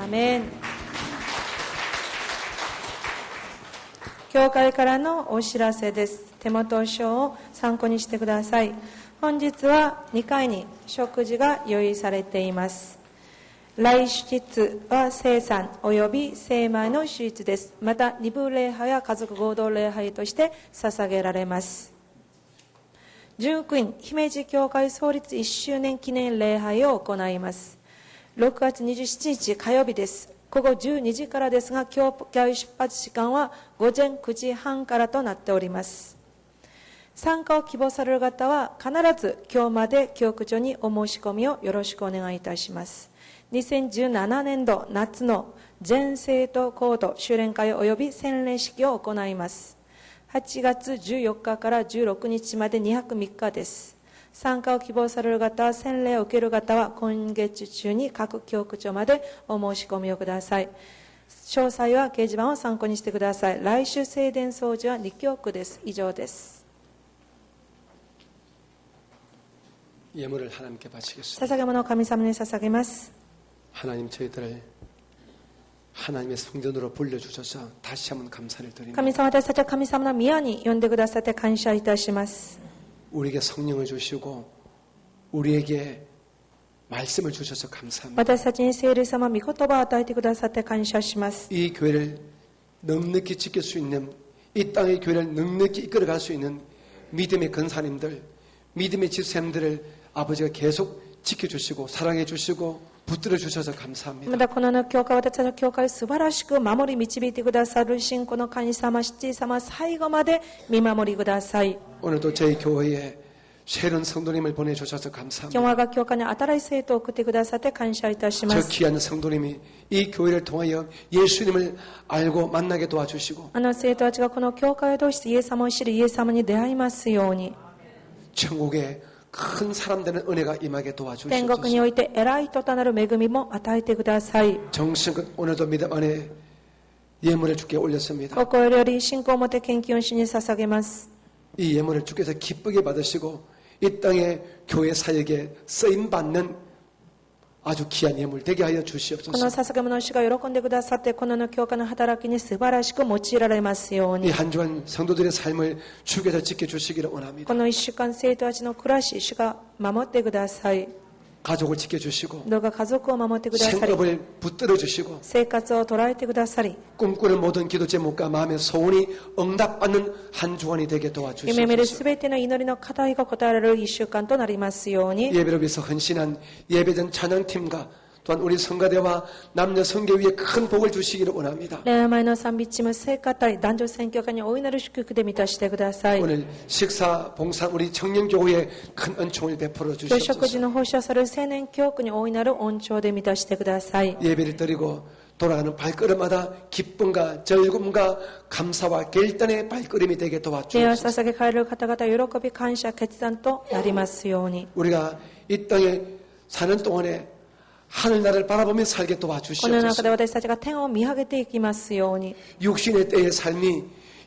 アメン。教会からのお知らせです。手元書を参考にしてください。本日は2階に食事が用意されています。来日は聖餐及び聖米の手術です。また二部礼拝や家族合同礼拝として捧げられます。19院姫路教会創立1周年記念礼拝を行います。6月27日火曜日です。午後12時からですが、教会出発時間は午前9時半からとなっております。参加を希望される方は必ず今日まで教区長にお申し込みをよろしくお願いいたします。2017年度夏の全生徒コード修練会及び洗礼式を行います。8月14日から16日まで2泊3日です。参加を希望される方は、洗礼を受ける方は今月中に各教区長までお申し込みをください。詳細は掲示板を参考にしてください。来週聖殿掃除は2教区です。以上です。 예물을 하나님께 바치겠습니다. 捧げ物を神様に捧げます。 하나님 저희들을 하나님의 성전으로 불러주셔서 다시 한번 감사를 드립니다. 神様、私たちは神様の宮に呼んでくださって感謝いたします。 우리에게 성령을 주시고 우리에게 말씀을 주셔서 감사합니다. 私たちに聖霊様、御言葉を与えてくださって感謝します。 이 교회를 넉넉히 지킬 수 있는, 이 땅의 교회를 넉넉히 이끌어갈 수 있는 믿음의 근사님들, 믿음의 집사님들을 아버지가 계속 지켜주시고 사랑해주시고 붙들어 주셔서 감사합니다. またこの教会、私たちの教会を素晴らしく守り導いてくださる信仰の神様、七様、最後まで見守りください。 오늘도 저희 교회에 새로운 성도님을 보내주셔서 감사합니다. 今日我が教会に新しい生徒を送ってくださって感謝いたしま 저 す。 귀한 성도님이 이 교회를 통하여 예수님을 알고 만나게 도와주시고 あの生徒たちがこの教会を通してイエス様を知り、イエス様に出会いますように、 천국에 큰 사람 되는 은혜가 임하게 天国に 도와주시옵소서. おいて偉い人となる恵みも与えてください。 정성껏 오늘도 믿음 안에 예물을 주께 올렸습니다. 心より信仰を持って献金を主に捧げます。 이 예물을 주께서 기쁘게 받으시고 이 땅의 교회 사역에 쓰임받는 아주 귀한 예물 되게 하여 この 주시옵소서. 捧げ物を主が喜んでくださって、この教会の働きに素晴らしく用いられますよう 이 に、 한 주간 성도들의 삶을 주께서 지켜주시기를 원합니다. この1週間生徒たちの暮らし、主が守ってください。 가족을 지켜주시고 どうか家族を守ってくださり、 생업을 붙들어 주시고 生活を捉えてくださり、 꿈꾸는 모든 기도 제목과 마음의 소원이 응답받는 한 주간이 되게 夢見る 도와주시옵소서. すべての祈りの課題が答えられる1週間となりますように、 예배를 위해서 헌신한 예배전 찬양팀과 또한 우리 성가대와 남녀 성교위에 큰 복을 주시기를 원합니다. 礼拝前の賛美チーム、聖歌隊、男女選挙会にお祈り祝福で満たしてください。 오늘 식사 봉사 우리 청년교회에 큰恩寵을 베풀어 食事 주시옵소서. の奉仕をされる青年教区に大いなる恩寵で満たしてください。 예배를 드리고 돌아가는 발걸음마다 기쁨과 즐거움과 감사와 결단의 발걸음이 되게 礼拝を 도와주옵소서. 捧げ帰る方々、喜び、感謝、決断となりますように、 우리가 이 땅에 사는 동안에 하늘나라를 바라보며 살게 この中 도와주시옵소서. で私たちが天を見上げていきますように、 육신의 때의 삶이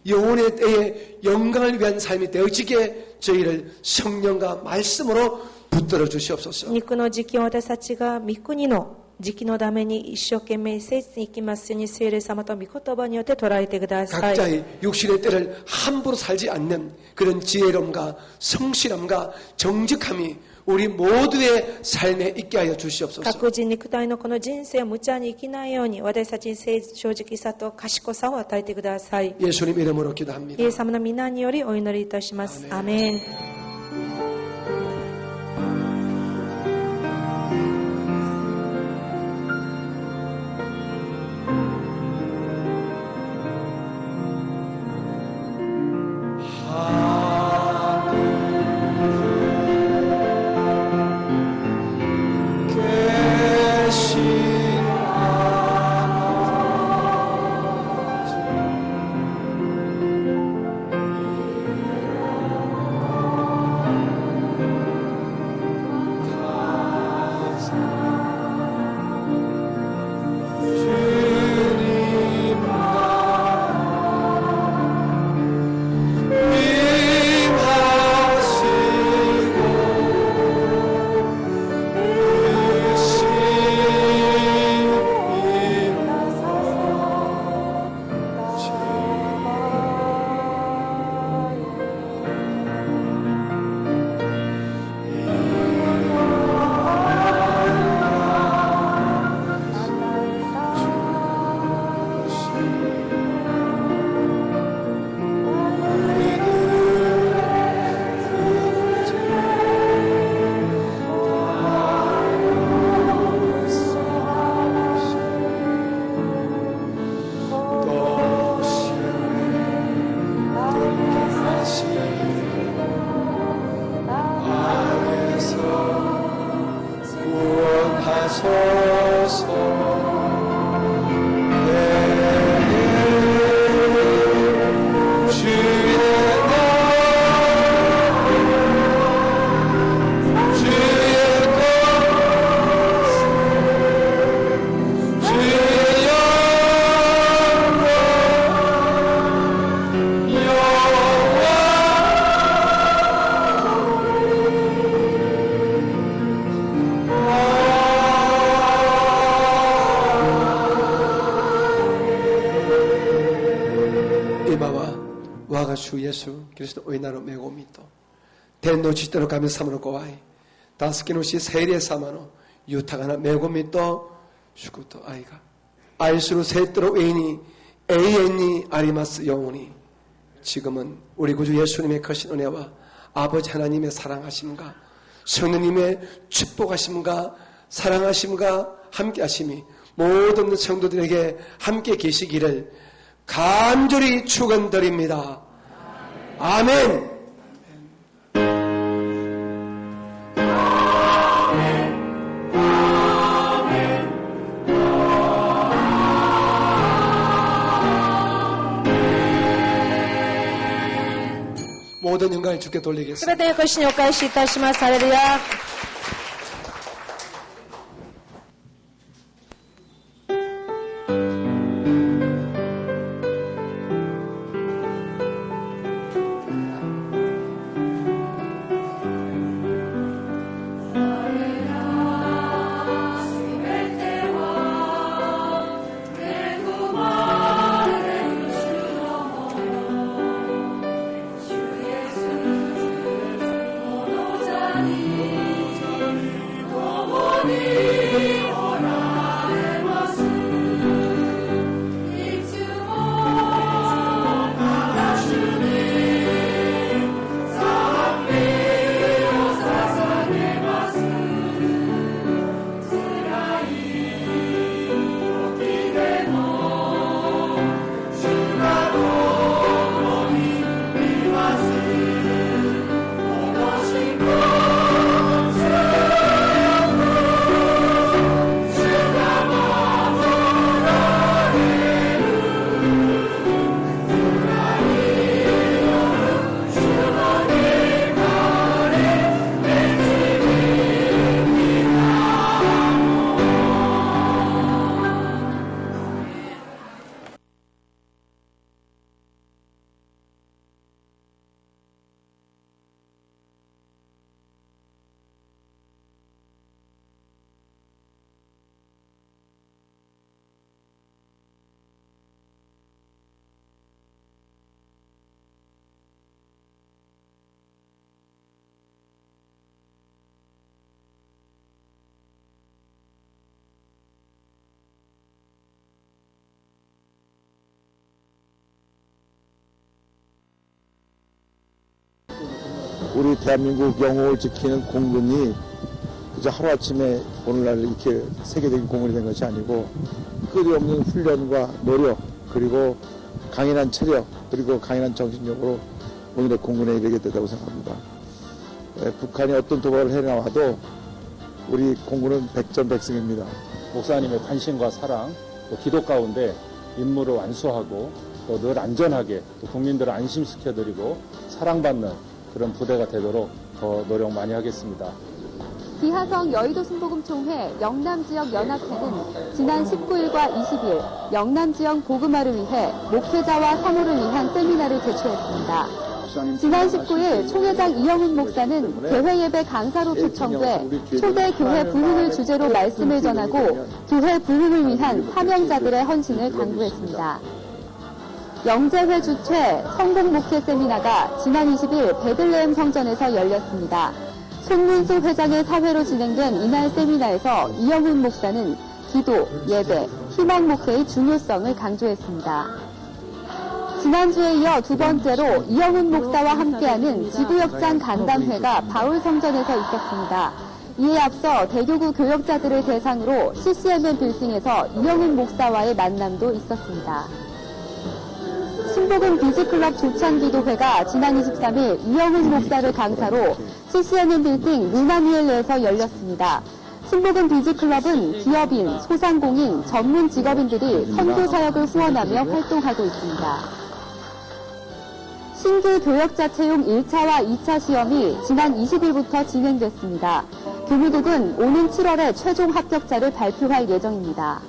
영혼의 때의 영광을 위한 삶이 되어지게 저희를 성령과 말씀으로 붙들어 주시옵소서. 肉の時期を私たちが御国の時期のために一生懸命誠実に生きますように、聖霊様と御言葉によって捉えてください。 각자의 육신의 때를 함부로 살지 않는 그런 지혜로움과 성실함과 정직함이 우리 모두의 삶에 있게 하여 주시옵소서. 各人肉体のこの人生を無茶に生きないように、私たちに正直さと賢さを与えてください。 예수님 이름으로 기도합니다. イエス様の皆によりお祈りいたします。アメン。 계신 주 예수 그리스도 의나로 메고미또 대노치대로 가면 사모노 꼬와이 다스키노시 세리에 사마노 유타가나 메고미또 슈쿠토 아이가 알수로 세트로 에이니 에이엔니 아리마스 영혼이 지금은 우리 구주 예수님의 크신 은혜와 아버지 하나님의 사랑하심과 성령님의 축복하심과 사랑하심과 함께하심이 모든 성도들에게 함께 계시기를 간절히 축원드립니다. 아멘. 모든 영광을 주께 돌리겠습니다. すべての主にお返しいたします。ハレルヤ。 우리 대한민국 영웅을 지키는 공군이 그저 하루아침에 오늘날 이렇게 세계적인 공군이 된 것이 아니고 끊임없는 훈련과 노력 그리고 강인한 체력 그리고 강인한 정신력으로 오늘의 공군에 이르게 되다고 생각합니다. 북한이 어떤 도발을 해나와도 우리 공군은 백전백승입니다. 목사님의 관심과 사랑, 또 기도 가운데 임무를 완수하고 또 늘 안전하게 또 국민들을 안심시켜드리고 사랑받는 그런 부대가 되도록 더 노력 많이 하겠습니다. 비하성 여의도 순복음총회 영남지역 연합회는 지난 19일과 20일 영남지역 복음화를 위해 목회자와 사모를 위한 세미나를 개최했습니다. 지난 19일 총회장 이영훈 목사는 대회예배 강사로 초청돼 초대 교회 부흥을 주제로 말씀을 전하고 교회 부흥을 위한 사명자들의 헌신을 강구했습니다. 영재회 주최 성공 목회 세미나가 지난 20일 베들레헴 성전에서 열렸습니다. 손문수 회장의 사회로 진행된 이날 세미나에서 이영훈 목사는 기도, 예배, 희망 목회의 중요성을 강조했습니다. 지난주에 이어 두 번째로 이영훈 목사와 함께하는 지구역장 간담회가 바울 성전에서 있었습니다. 이에 앞서 대교구 교역자들을 대상으로 CCMN 빌딩에서 이영훈 목사와의 만남도 있었습니다. 순복음 비즈클럽 조찬기도회가 지난 23일 이영훈 목사를 강사로 CCNN 빌딩 루나미엘레에서 열렸습니다. 순복음 비즈클럽은 기업인, 소상공인, 전문 직업인들이 선교 사역을 후원하며 활동하고 있습니다. 신규 교역자채용 1차와 2차 시험이 지난 20일부터 진행됐습니다. 교무국은 오는 7월에 최종 합격자를 발표할 예정입니다.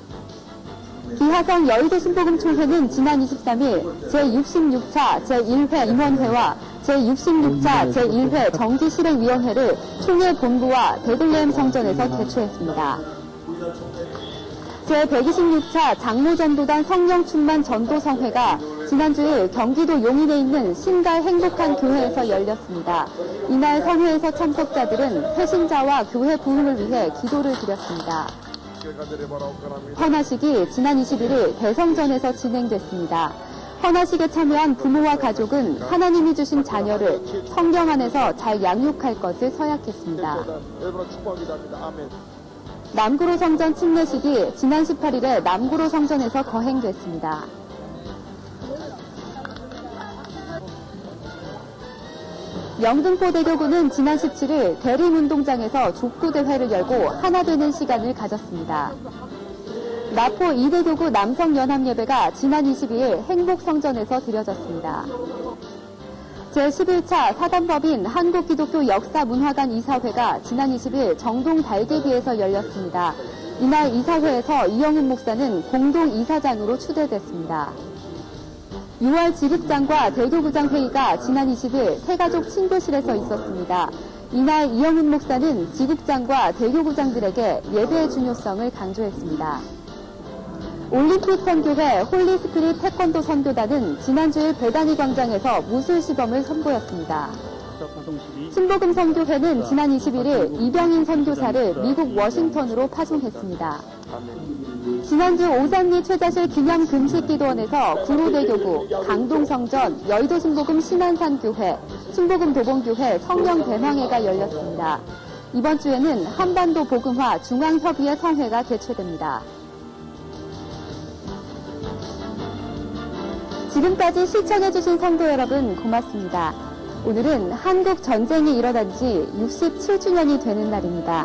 기하성 여의도 순복음총회는 지난 23일 제66차 제1회 임원회와 제66차 제1회 정기실행위원회를 총회 본부와 베들레헴 성전에서 개최했습니다. 제126차 장로전도단 성령충만 전도성회가 지난주일 경기도 용인에 있는 신갈 행복한 교회에서 열렸습니다. 이날 성회에서 참석자들은 회신자와 교회 부흥을 위해 기도를 드렸습니다. 헌화식이 지난 21일 대성전에서 진행됐습니다. 헌화식에 참여한 부모와 가족은 하나님이 주신 자녀를 성경 안에서 잘 양육할 것을 서약했습니다. 남구로 성전 침례식이 지난 18일에 남구로 성전에서 거행됐습니다. 영등포대교구는 지난 17일 대림운동장에서 족구대회를 열고 하나 되는 시간을 가졌습니다. 마포 2대교구 남성연합예배가 지난 22일 행복성전에서 드려졌습니다. 제11차 사단법인 한국기독교 역사문화관 이사회가 지난 20일 정동 달개비에서 열렸습니다. 이날 이사회에서 이영훈 목사는 공동이사장으로 추대됐습니다. 6월 지급장과 대교구장 회의가 지난 20일 새가족 친교실에서 있었습니다. 이날 이영훈 목사는 지국장과 대교구장들에게 예배의 중요성을 강조했습니다. 올림픽 선교회 홀리스피릿 태권도 선교단은 지난주일 배단위 광장에서 무술 시범을 선보였습니다. 순복음 선교회는 지난 21일 이병인 선교사를 미국 워싱턴으로 파송했습니다. 지난주 오산리 최자실 기념 금식기도원에서 구로대교구, 강동성전, 여의도 순복음 신안산교회, 순복음 도봉교회 성령대망회가 열렸습니다. 이번 주에는 한반도 복음화 중앙협의회 성회가 개최됩니다. 지금까지 시청해주신 성도 여러분 고맙습니다. 오늘은 한국 전쟁이 일어난 지 67주년이 되는 날입니다.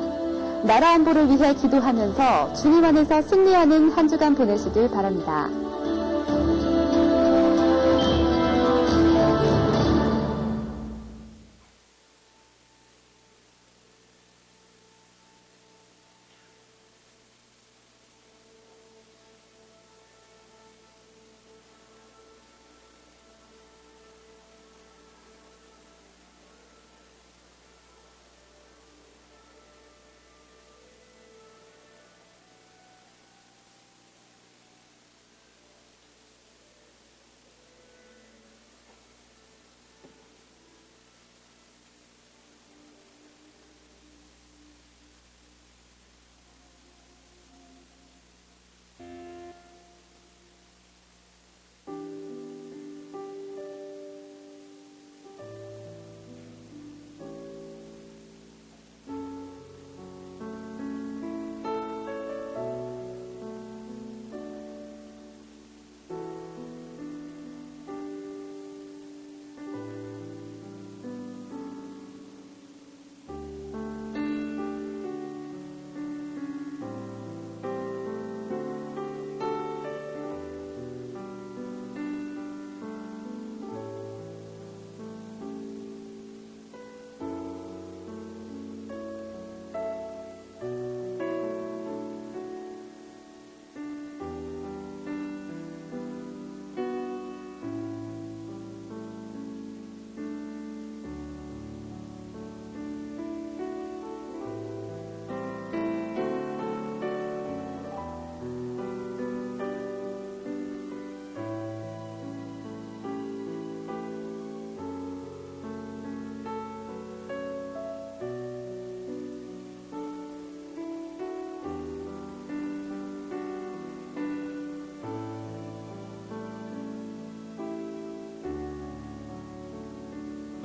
나라 안보를 위해 기도하면서 주님 안에서 승리하는 한 주간 보내시길 바랍니다.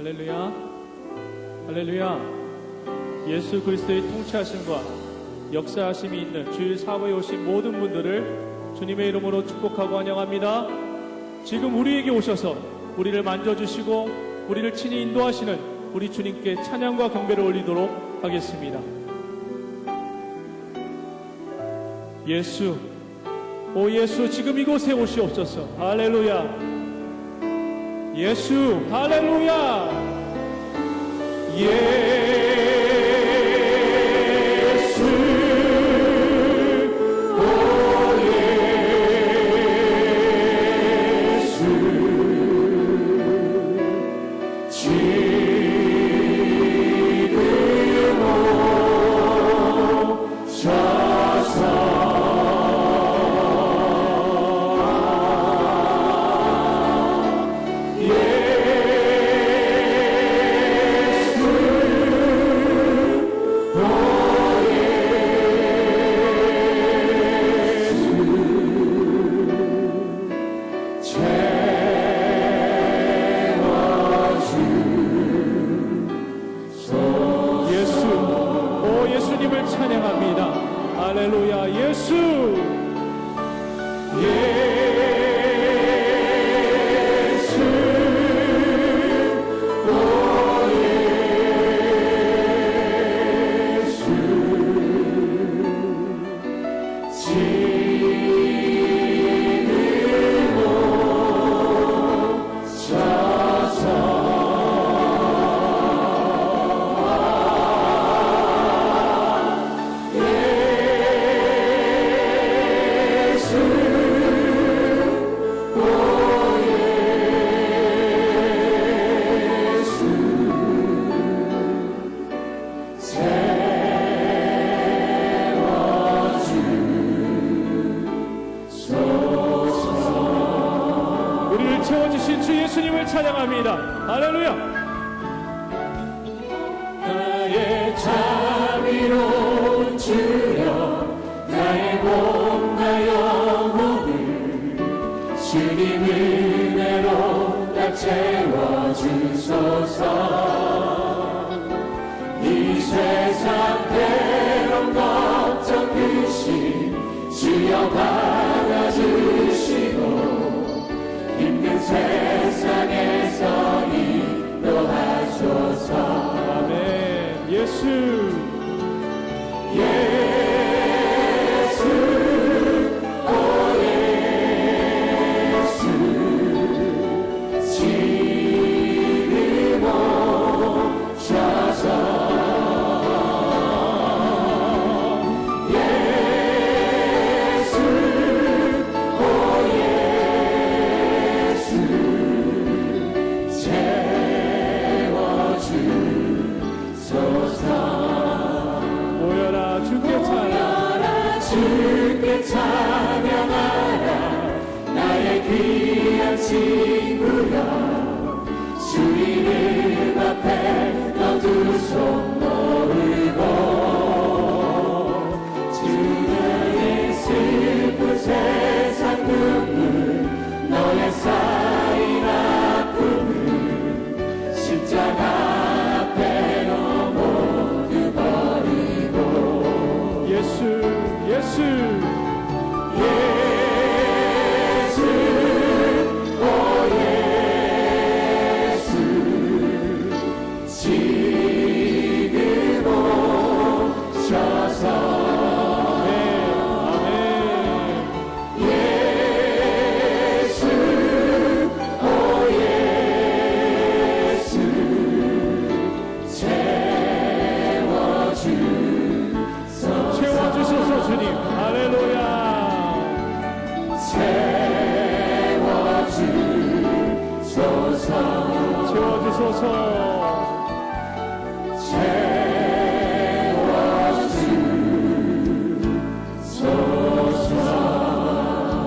할렐루야, 할렐루야. 예수 그리스도의 통치하심과 역사하심이 있는 주일 사부에 오신 모든 분들을 주님의 이름으로 축복하고 환영합니다. 지금 우리에게 오셔서 우리를 만져주시고 우리를 친히 인도하시는 우리 주님께 찬양과 경배를 올리도록 하겠습니다. 예수, 오 예수 지금 이곳에 오시옵소서. 할렐루야. 예수, 할렐루야. 예수, 오 예수, 지금 오셔서 예수님을 찬양합니다. 할렐루야. 예수, 예수, 오 예수, 지금 오셔서 우리를 채워주신 주 예수님을 찬양합니다. 할렐루야. 나의 자비로운 주여, 나의 몸과 영혼을 주님 은혜로 다 채워주소서. 이 세상 괴로운 걱정 근심 주여 받아주시고 힘든 세상에서 인도하소서. 아멘. 예수, 예수, 오 예수, 지금 오셔서 예수, 오 예수, 채워주소서. 모여라 주께 찬양하라. 나의 귀한 친구야, 주 이름 앞에 너 두 손 모으고 주의 슬픈 세상 눈물, 너의 쌓인 아픔을 십자가 앞에 너 모두 버리고 예수, 예수, 예수, 오 예수, 지금 오셔서 아멘. 예수, 오 예수, 채워주소서 주님. 할렐루야. 채워주소서.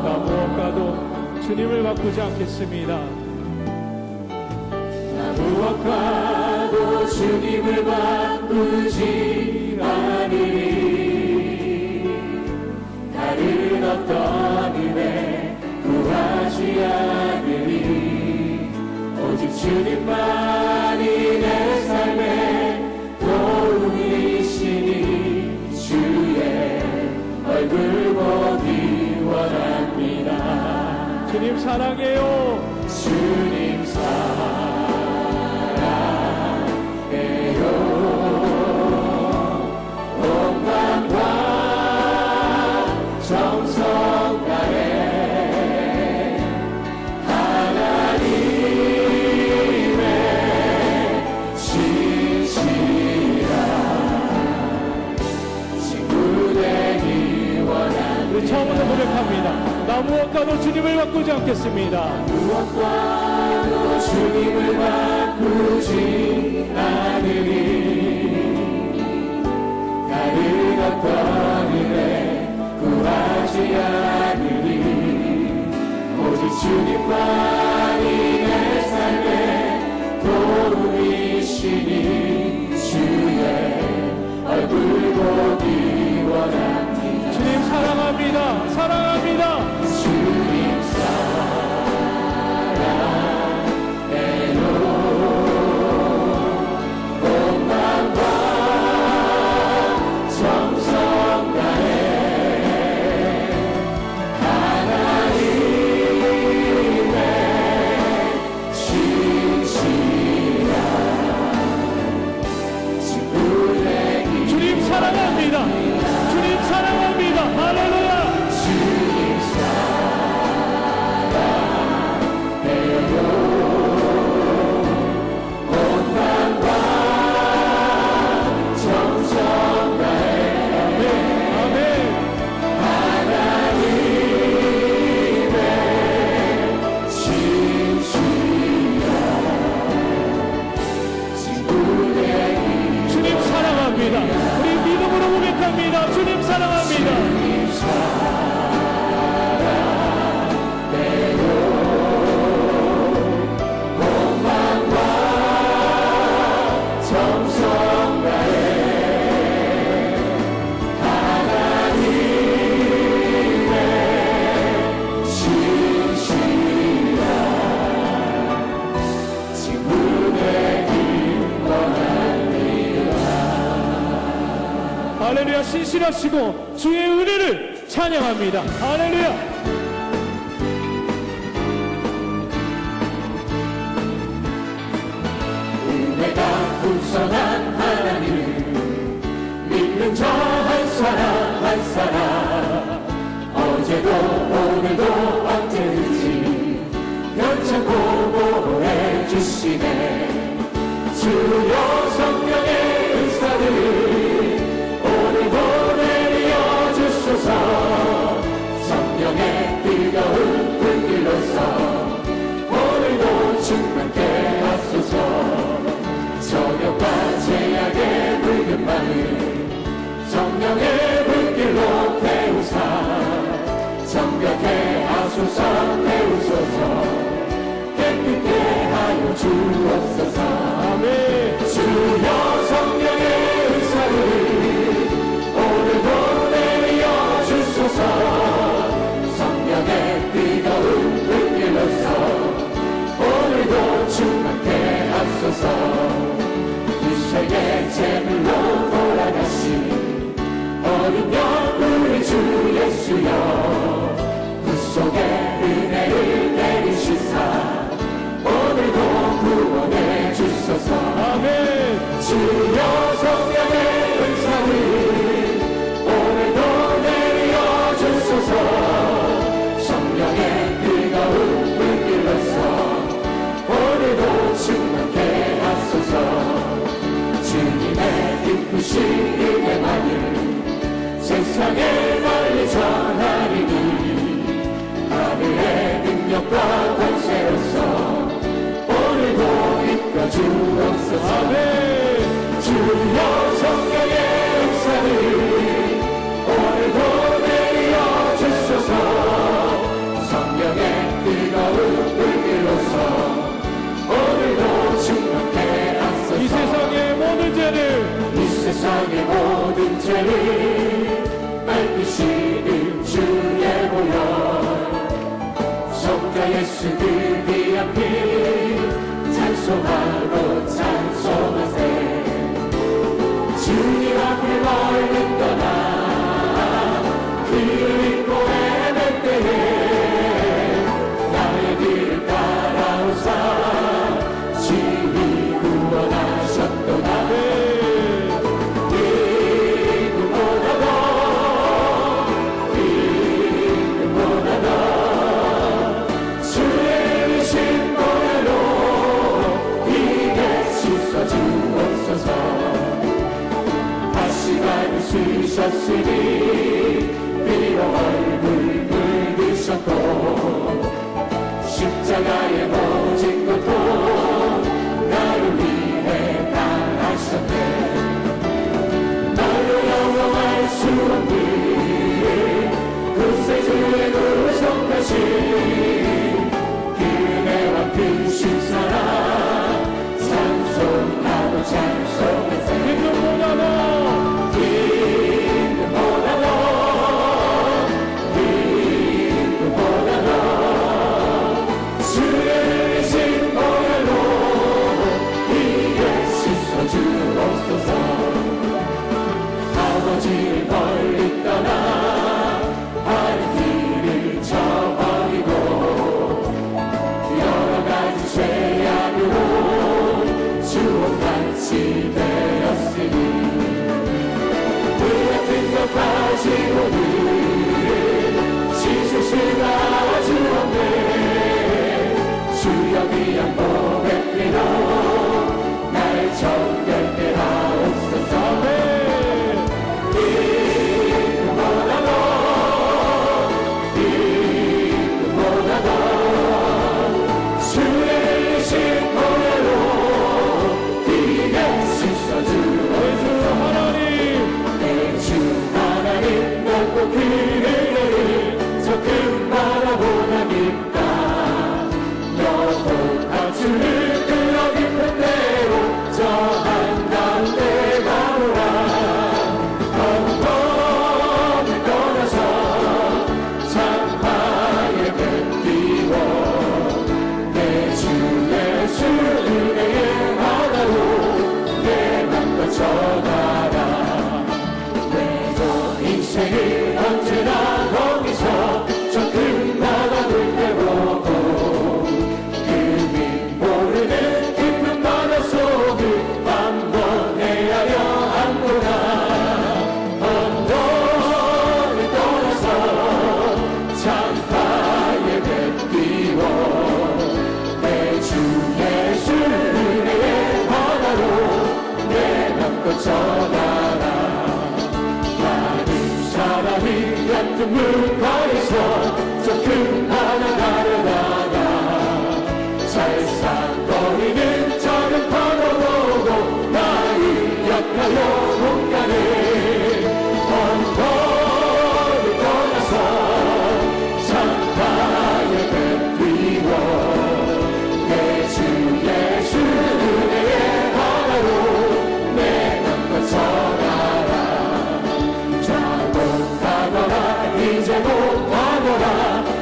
나 무엇과도 주님을 바꾸지 않겠습니다. 나 무엇과도 주님을 바꾸지 않으리. 다른 어떤 은혜 구하지 않으리. 오직 주님만이 내 삶의 도움이시니 주의 얼굴 보기 원합니다. 주님 사랑해요. 주님 사랑해요. 온 마음과 우리 처음부터 고백합니다. 나 무엇과도 주님을 바꾸지 않겠습니다. 무엇과도 주님을 바꾸지 않으리. 다른 어떤 일에 구하지 않으리. 오직 주님만이 내 삶의 도움이시니 주의 얼굴 보기 원합니다. 주님 사랑합니다. 사랑합니다. 주님 사랑해요. 온 마음과 정성 다해 하나님의 신실한 친구에게 주님 사랑합니다. 주님 사랑합니다. 할렐루야. 주님 사랑해요. 온 마음과 정성 다해 아멘. 하나님의 신실한 친구에게 주님 사랑합니다. 우리 믿음으로 고백합니다. 주님 사랑합니다. 정성 다해 하나님의 신실한 친구 되길 원합니다. 할렐루야. 신실하시고 주의 은혜를 찬양합니다. 할렐루야. 은혜가 풍성한 하나님을 믿는 저 한 사람 한 사람 어제도 오늘도 언제든지 변찮고 보호해 주시네. 주여 성령의 은사를 오늘도 내려 주소서. 성령의 뜨거운 불길로서 오늘도 충만케 하소서. 저녁과 제약의 붉은 마음 성령의 불길로 태우사 정결케 하소서. 태우소서. 깨끗게 하여 주옵소서. 아멘. 주여 성령의 은사를 오늘도 내려 주소서. 성령의 뜨거운 불길로서 오늘도 충만케 하소서. 이 세계 제물로 돌아가신 어린 양 우리 주 예수여 그 속에 은혜를 내리시사 오늘도 구원해 주소서. 아멘. 주여 성령의 은사를 오늘도 내려 주소서. 성령의 뜨거운 불길로서 오늘도 충만케 하소서. 주님의 기쁘신 은혜만을 세상에 널리 전하리니 하늘의 능력과 권세로서 오늘도 이끌어 주옵소서. 아멘. 주여 성령의 은사를 오늘도 내려 주소서. 성령의 뜨거운 불길로서 오늘도 충만케 하소서. 이 세상의 모든 죄를 이 세상의 모든 죄를 밟으시는 주의 보혈 성자 예수 그 귀한 피 찬송하고 찬송하세. 주님 앞에 멀리 떠나 길을 잃고 헤맬 때에 나의 길을 따라오사 친히 구원하셨도다. 주옵소서. 다시 가를 쓰셨으니 비록 하신 그네와 크신 사랑 찬송하고 찬송하세 아버지를 멀리 떠나 바른 길을 저버리고 여러 가지 죄악으로 주옥같이 되었으니 그 같은 것 가지고 늘 씻을 수가 주었네 주여 귀한 보배 피로 날 정결케 하옵소서 문가에서 저 큰 바다를 나가 살상거리는 작은 파도 보고 나를 약하여 못 가네 언덕을 떠나서 창가에 뱉리워 내 주 예수 은혜의 바다로 내 맘과 전하라 이제 못하노라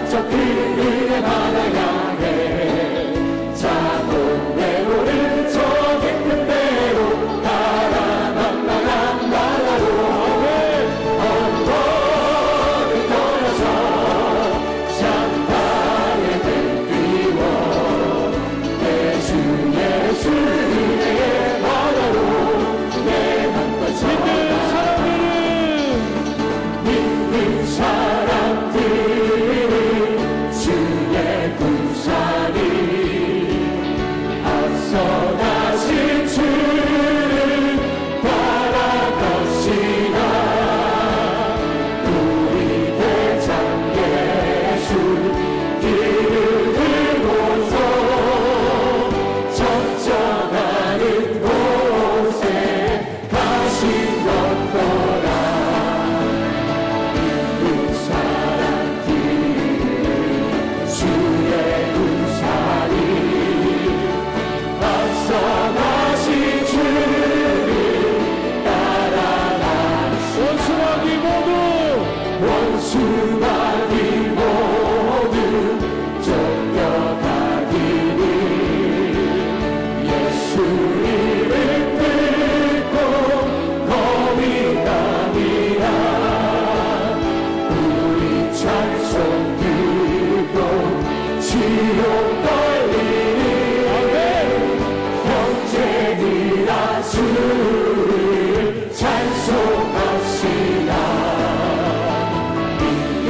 저 큰 은혜 바다 향해 자동 외로는 저 깊은 데로 따라 만만한 바다로 언덕을 떠나서 창가에 뱉리워 내 주 예수 은혜의 바다로 내 맘과 전하라 믿는 사람들은 주의 구산이 앞서가신 주를 따라갑시다 우리 대장 예수 길을 들고서 적정하는 곳에 가신 것더라 주의 구산이 앞서가신 주를 따라가 원수마귀 모두 쫓겨가기를 예수 이름 듣고 거기 가니라 우리 찬송 지옥 걸리는 형제들아 주를 찬송합시다 믿는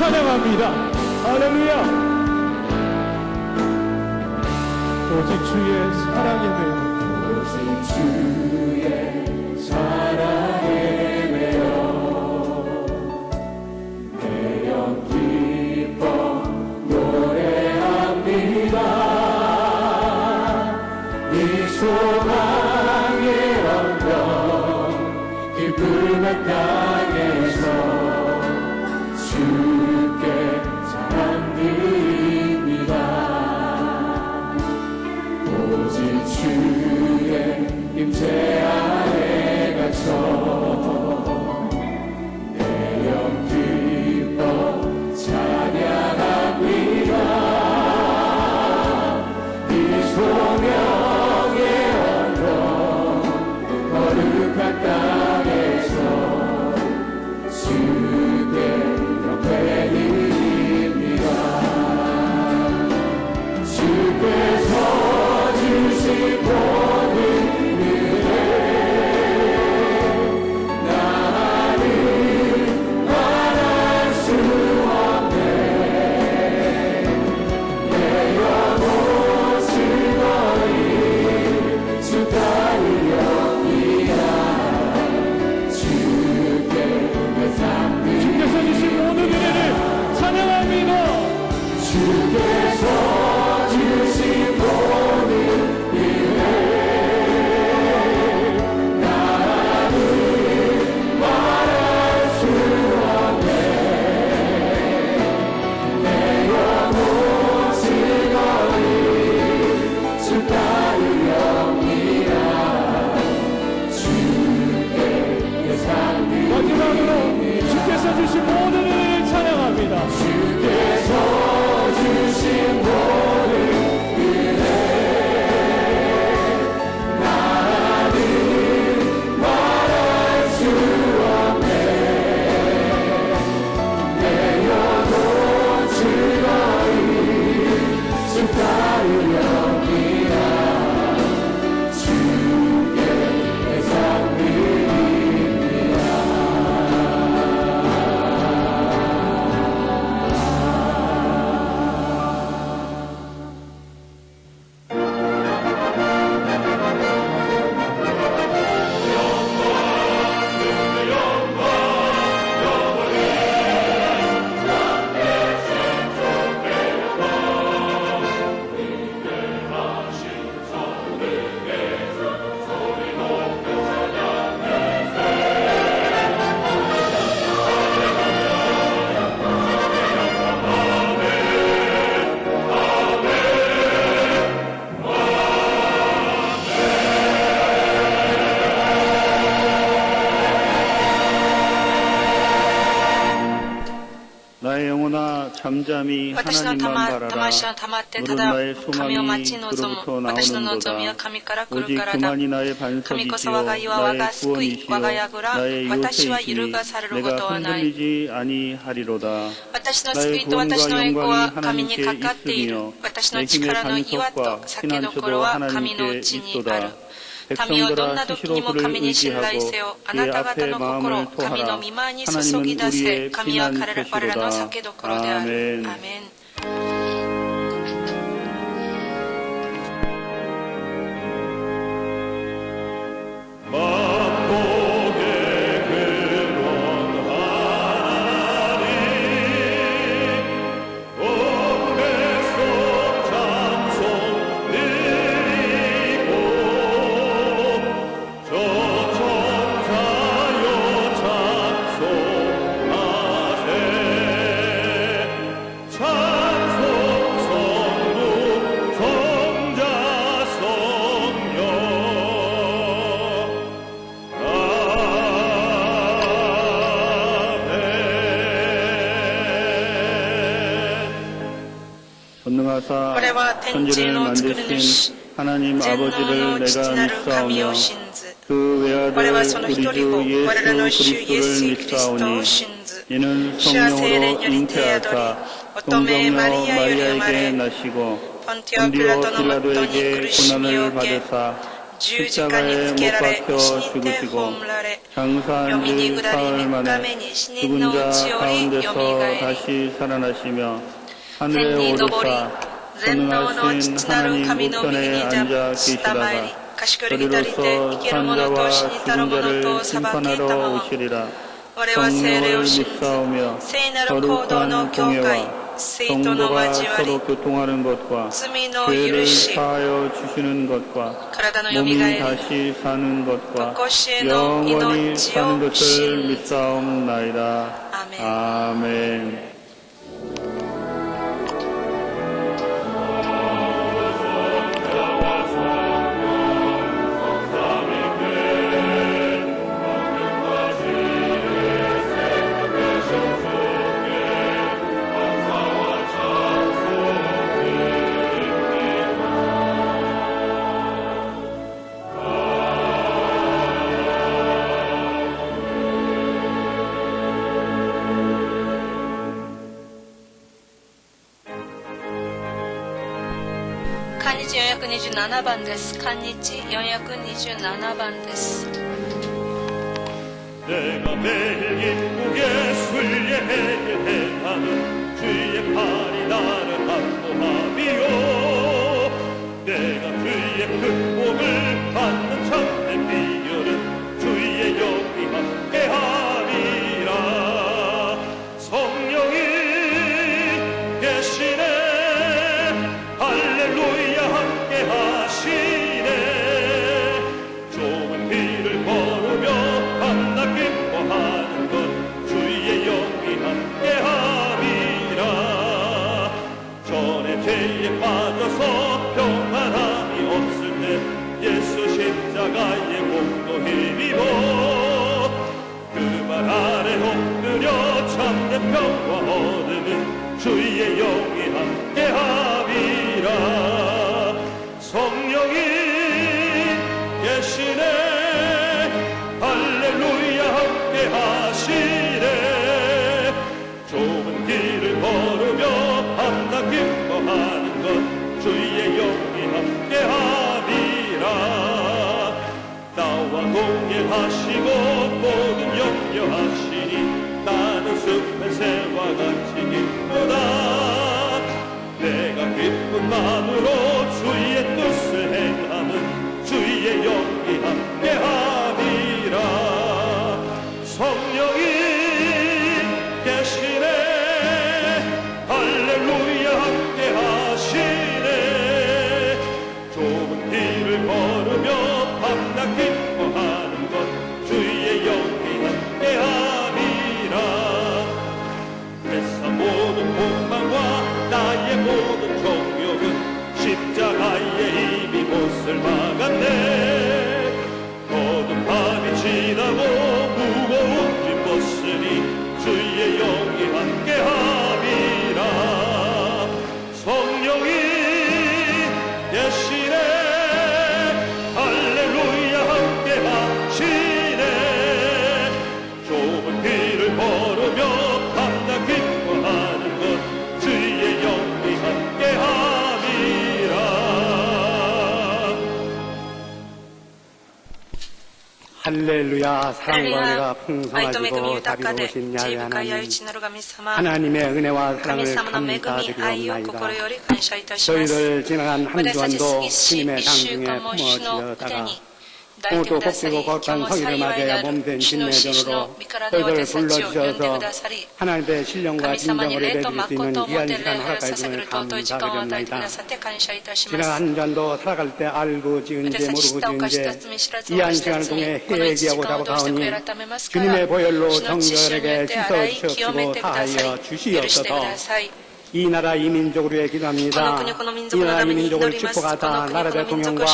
찬양합니다. 할렐루야. 오직 주의 사랑에 매여 오직 주의 사랑에 매여 내 영 기뻐 노래합니다. 이 소망의 언덕 이 푸른 땅에서 주께 찬양드립니다. 오직 주의 임재 아래 갇혀 내 영 기뻐 찬양합니다. 이 소명의 언덕 거룩한 땅에서 주께 영광드립니다. 주께서 주신 모든 은혜 나는 말할 수 없네. 내 영혼 즐거이 주 따르렵니다. 주께 내 삶 주께서 주신 모든 은혜를 찬양합니다. 주께서 주신 모든 은혜 나는 말할 수 없네. 내 영혼 즐거이 주 따르렵니다. 주께 내 삶 마지막으로 주께서 주신 모든 은혜를 찬양합니다. 주께서 주신 모든 은혜 나는 말할 수 없네. 내 영혼 즐거이 주 따르렵니다. 주께 내 삶 드립니다. 나의 영혼아 잠잠히 하나님만 바라라. 무릇 나의 소망이 그로부터 나오는도다. 오직 그만이 나의 반석이시요 나의 구원이시요 나의 요새이시니 내가 흔들리지 아니하리로다. 나의 구원과 영광이 하나님께 있으며 내 힘의 반석과 피난처도 하나님께 있도다. 백성들아 스스로 그를 의지하고 그의 앞에 마음을 토하라. 하나님은 우리의 피난처시로다. 아멘. 전능하사 천지를 만드신 하나님 아버지를 내가 믿사오며 그 외아들 우리 주 예수 그리스도를 믿사오니 이는 성령으로 잉태하사 동정녀 마리아에게 나시고 본디오 빌라도에게 고난을 받으사 십자가에 못 박혀 죽으시고 장사한 지 사흘 만에 죽은 자 가운데서 다시 살아나시며 하늘에 오르사 전능하신 하나님 우편에 앉아 계시다가 저리로서 산자와 죽은 자를 심판하러 오시리라. 성령을 믿사오며 거룩한 공예와 성도가 서로 교통하는 것과 죄를 사하여 주시는 것과 몸이 다시 사는 것과 영원히 사는 것을 믿사옵나이다. 아멘. 간이지 427번 です。간이지 427번 です。 내가 매일 기쁘게 순례해야 하는 주의 팔이 나를 안보함이요 내가 주의 큰 복을 받는 참된 비결은 주의 영이 함께함이라 성령이 계시네 할렐루야 함께 하시네 좁은 길을 걸으며 밤낮 기뻐하는 것 주의 영이 함께 함이라 전에 죄에 빠져서 평안함이 없을 때 예수 십자가의 공로 힘입어 그 말 아래 엎드려 참된 평화 얻으는 주의 영이 함께 함이라 성령이 계시네 할렐루야 함께 하시네 좁은 길을 걸으며 밤낮 기뻐하는 것 주의 영이 함께 함이라 나와 동행하시고 모든 염려하시니 나는 숲의 새와 같이 기쁘다 내가 기쁜 마음으로 주의 뜻을 행하는 주의 영이 함께함이라 성령이 계시네 할렐루야 함께하시네 좁은 길을 걸으며 밤낮 기뻐하는 것 주의 영이 함께함이라 세상 모든 폭망과 나의 모든 정욕은 십자가에 이미 못을 막았네 모든 밤이 지나고 무거운 짐 벗으니 주의 영이 함께함이라 성령이 계시네 할렐루야 함께하시네 좁은 길을 걸으며 밤낮 기뻐하는 것 주의 영이 함께함이라 할렐루야 사랑과 은혜가 풍성하시고 다비로우신 야훼 하나님의 은혜와 사랑을 감사드리옵나이다. 저희들 지나간 한 주간도 주님의 당중에 품어지어다가 오늘도 복되고 거룩한 성일을 맞이하여 몸된 진내전으로 저희들을 불러주셔서 하나님의 신령과 진정을 예배드릴 수 있는 귀한 시간 허락하여 주님을 감사드립니다. 지나간 한 주간도 살아갈 때 알고 지은 죄 모르고 지은 죄 이한 시간을 통해 회개하고 잡아가오니 주님의 보혈로 정결하게 씻어주시옵시고 다하여 주시옵소서. 이 나라 이 민족으로 기도합니다. 이 나라 이 민족을 축복하다 나라 대통령과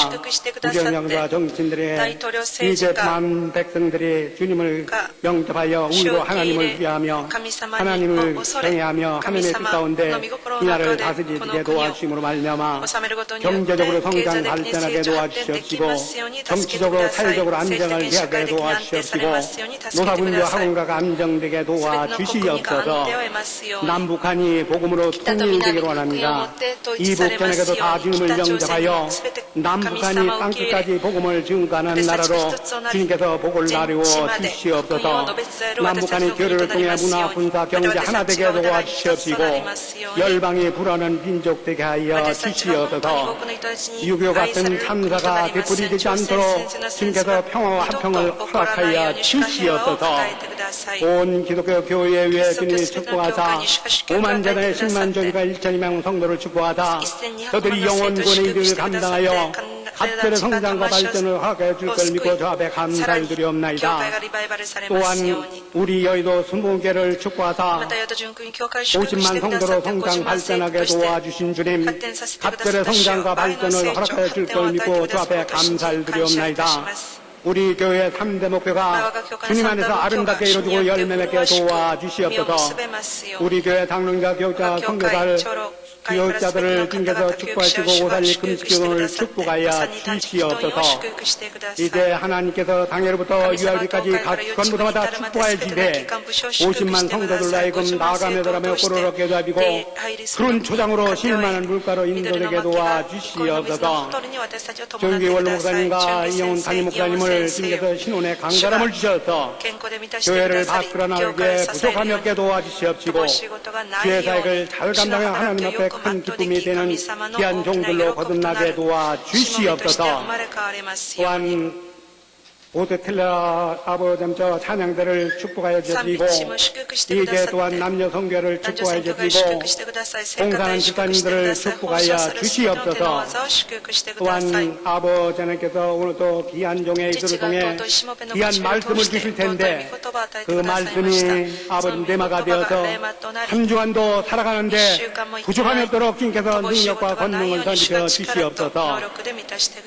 국영장과 정치인들의 이제 만 백성들이 주님을 영접하여 우리로 하나님을 위하며 하나님을 경외하며 하나님의 뜻 가운데 이 나라를 다스리게 도와주심으로 말미암아 경제적으로 성장 발전하게 도와주시옵시고 정치적으로 사회적으로 안정을 위하게 도와주시옵시고 노사분과 학원가가 안정되게 도와주시옵소서. 남북한이 복음으로 통일되기를 원합니다. 이북 전역에도 다 주님을 영접하여 남북한이 땅끝까지 복음을 증거하는 나라로 주님께서 복을 나누어 주시옵소서. 남북한이 교류를 통해 문화, 군사, 경제 하나 되게 도와주시옵시고 열방이 불하는 민족 되게 하여 주시옵소서. 6.25 같은 참사가 되풀이되지 않도록 주님께서 평화와 화평을 허락하여 주시옵소서. 온 기독교 교회 위에 주님이 축복하사 5만 제단의 10만 종과 1,200명 성도를 축복하사 저들이 영원군의 일을 감당하여 각별의 성장과 발전을 하게 줄 걸 믿고 저 앞에 감사를 드리옵나이다. 또한 우리 여의도 순복음교회를 축복하사 50만 성도로 성장 발전하게 도와주신 주님, 각별의 성장과 발전을 허락해 줄 걸 믿고 저 앞에 감사를 드리옵나이다. 우리 교회의 3대 목표가 주님 안에서 아름답게 이루어지고 열매 맺게 도와주시옵소서. 우리 교회 당론자, 교육자, 선교사를 교육자들을 주님께서 축복하시고 오살리 금식교를 축복하여 주시옵소서. 이제 하나님께서 당해로부터 유아일까지 각 건부서마다 축복하시되 50만 성도들로 하여금 나아가며 들어가며 꼬르륵게 도와주고 푸른 초장으로 실만한 물가로 인도되게 도와주시옵소서. 정기 원로 목사님과 이영훈 담임 목사님을 주님께서 신혼의 강건함을 주셔서 교회를 바꾸어나가게 부족함이 없게 도와주시옵시고 주의 사역을 잘 감당하여 하나님 앞에 큰 기쁨이 되는 귀한 종들로 거듭나게 도와주시옵소서. 또한 오데텔라 아버지저 찬양대를 축복하여 주시고 이제 또한 남녀 성교를 축복하여 주시고 봉사하는 집사님들을 축복하여 주시옵소서. 또한 아버지 하나님께서 오늘도 귀한 종의 이들을 통해 귀한 말씀을 주실 텐데 그 말씀이 아버지 내마가 되어서 한 주간도 살아가는데 부족함이 없도록 주님께서 능력과 권능을 던져 주시옵소서.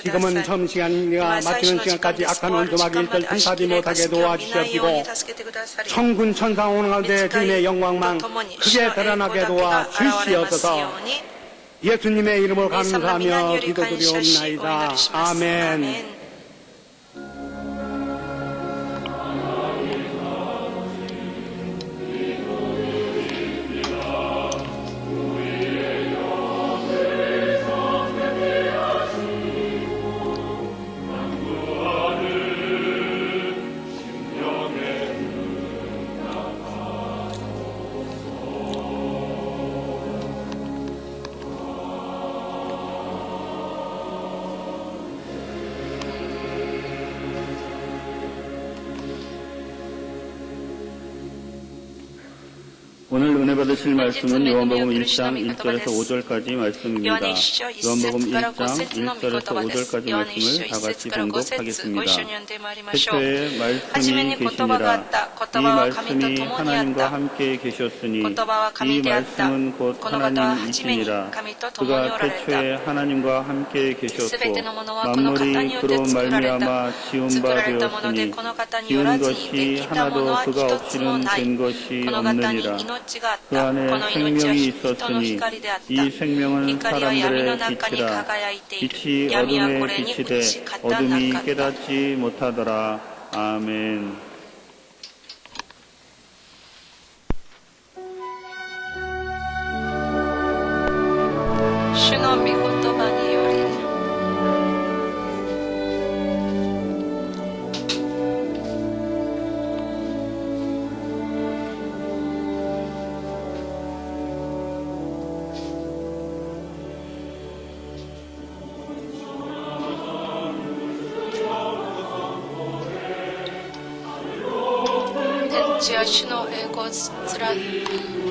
지금은 처음 시간과 마치는 시간까지 악한 원수마귀 일절 행사하지 못하게 도와주시옵시고 천군 천사 오는 가운데 주님의 영광만 크게 드러나게 도와주시옵소서. 예수님의 이름으로 감사하며 기도드리옵나이다. 아멘. 오늘 은혜 받으실 말씀은 요한복음 1장 1절에서 5절까지 말씀입니다. 요한복음 1장 1절에서 5절까지 말씀을 다 같이 봉독하겠습니다. 태초에 말씀이 계시니라. 이 말씀이 하나님과 함께 계셨으니 이 말씀은 곧 하나님이시니라. 그가 태초에 하나님과 함께 계셨고 만물이 그로 말미암아 지은 바 되었으니 지은 것이 하나도 그가 없이는 된 것이 없느니라. 그 안에 생명이 있었으니 이 생명은 사람들의 빛이라. 빛이 어둠에 비치되 어둠이 깨닫지 못하더라. 아멘. 주의 미고토바니 요리天地は主の栄光を貫く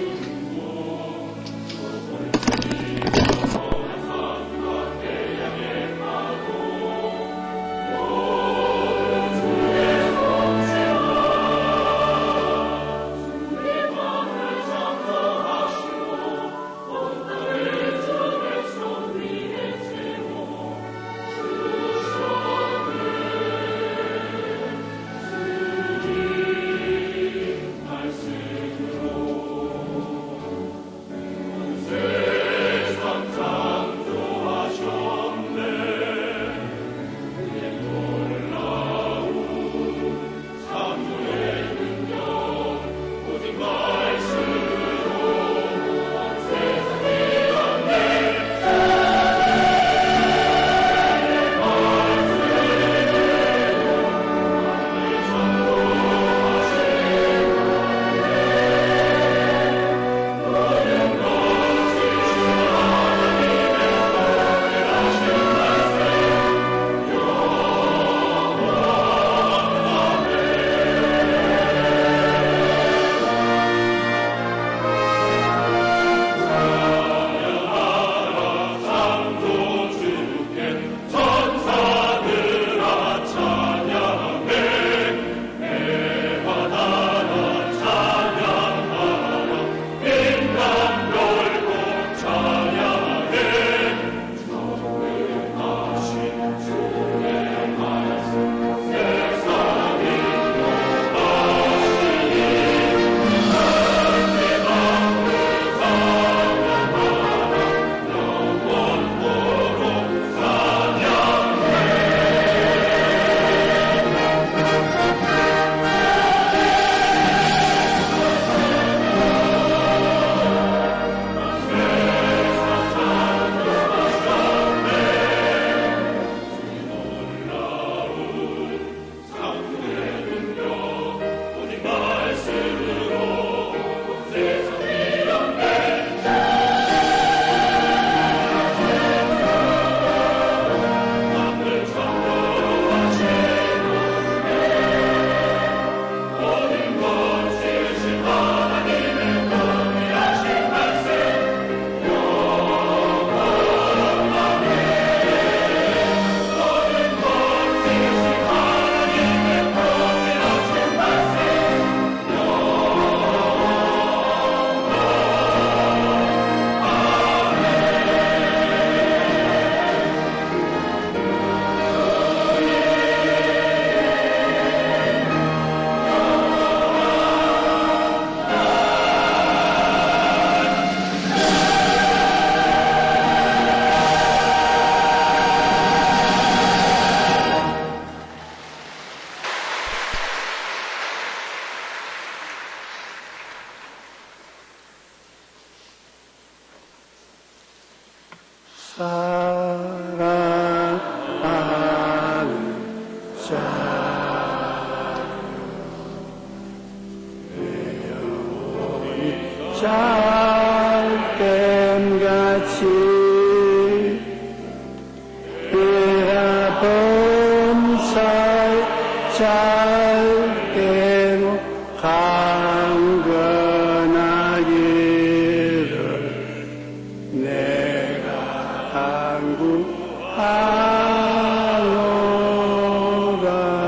잘됨같이 내가 범사에 잘되고 강건하기를 내가 간구하노라.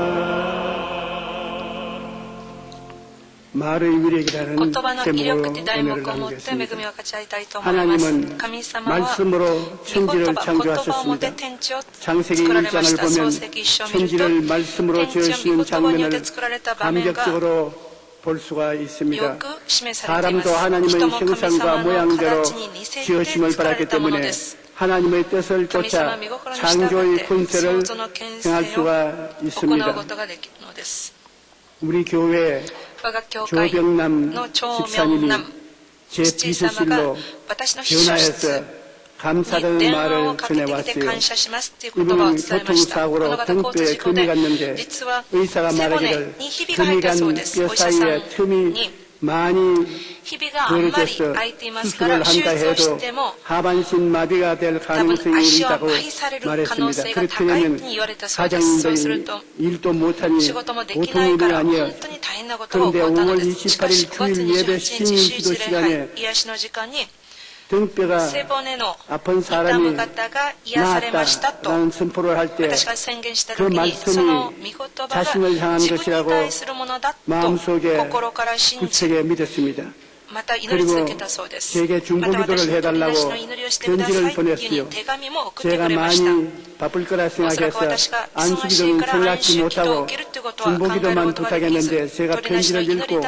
말의 위력이라는 제목으로 오늘을 나누겠습니다. 하나님은 말씀으로 천지를 창조하셨습니다. 창세기 1장을 보면 천지를 말씀으로 지으시는 장면을 감격적으로 볼 수가 있습니다. 사람도 하나님의 형상과 모양대로 지으심을 받았기 때문에 하나님의 뜻을 쫓아 창조의 권세를 행할 수가 있습니다. 우리 교회 조병남 집사님이 제 비서실로 전화해서 감사하다는 말을 전해왔어요. 이분은 교통사고로 등뼈에 금이 갔는데 의사가 말하기를 금이 간 뼈 사이에 틈이 많이 벌어져서 수술을 한다 해도 하반신 마비가 될 가능성이 있다고 말했습니다. 그렇다면 사장님들이 일도 못하니 보통 일이 아니에요. 그런데 5월 28일 주일 예배 신임 기도 시간에 등뼈가 아픈 사람이 나았다라는 선포를 할 때 그 말씀이 자신을 향한 것이라고 마음속에 굳세게 믿었습니다. 그리고 제게 중보기도를 해달라고 편지를 보냈어요. 제가 많이 바쁠 거라 생각해서 안수기도는 생각지 못하고 중보기도만 부탁했는데 제가 편지를 읽고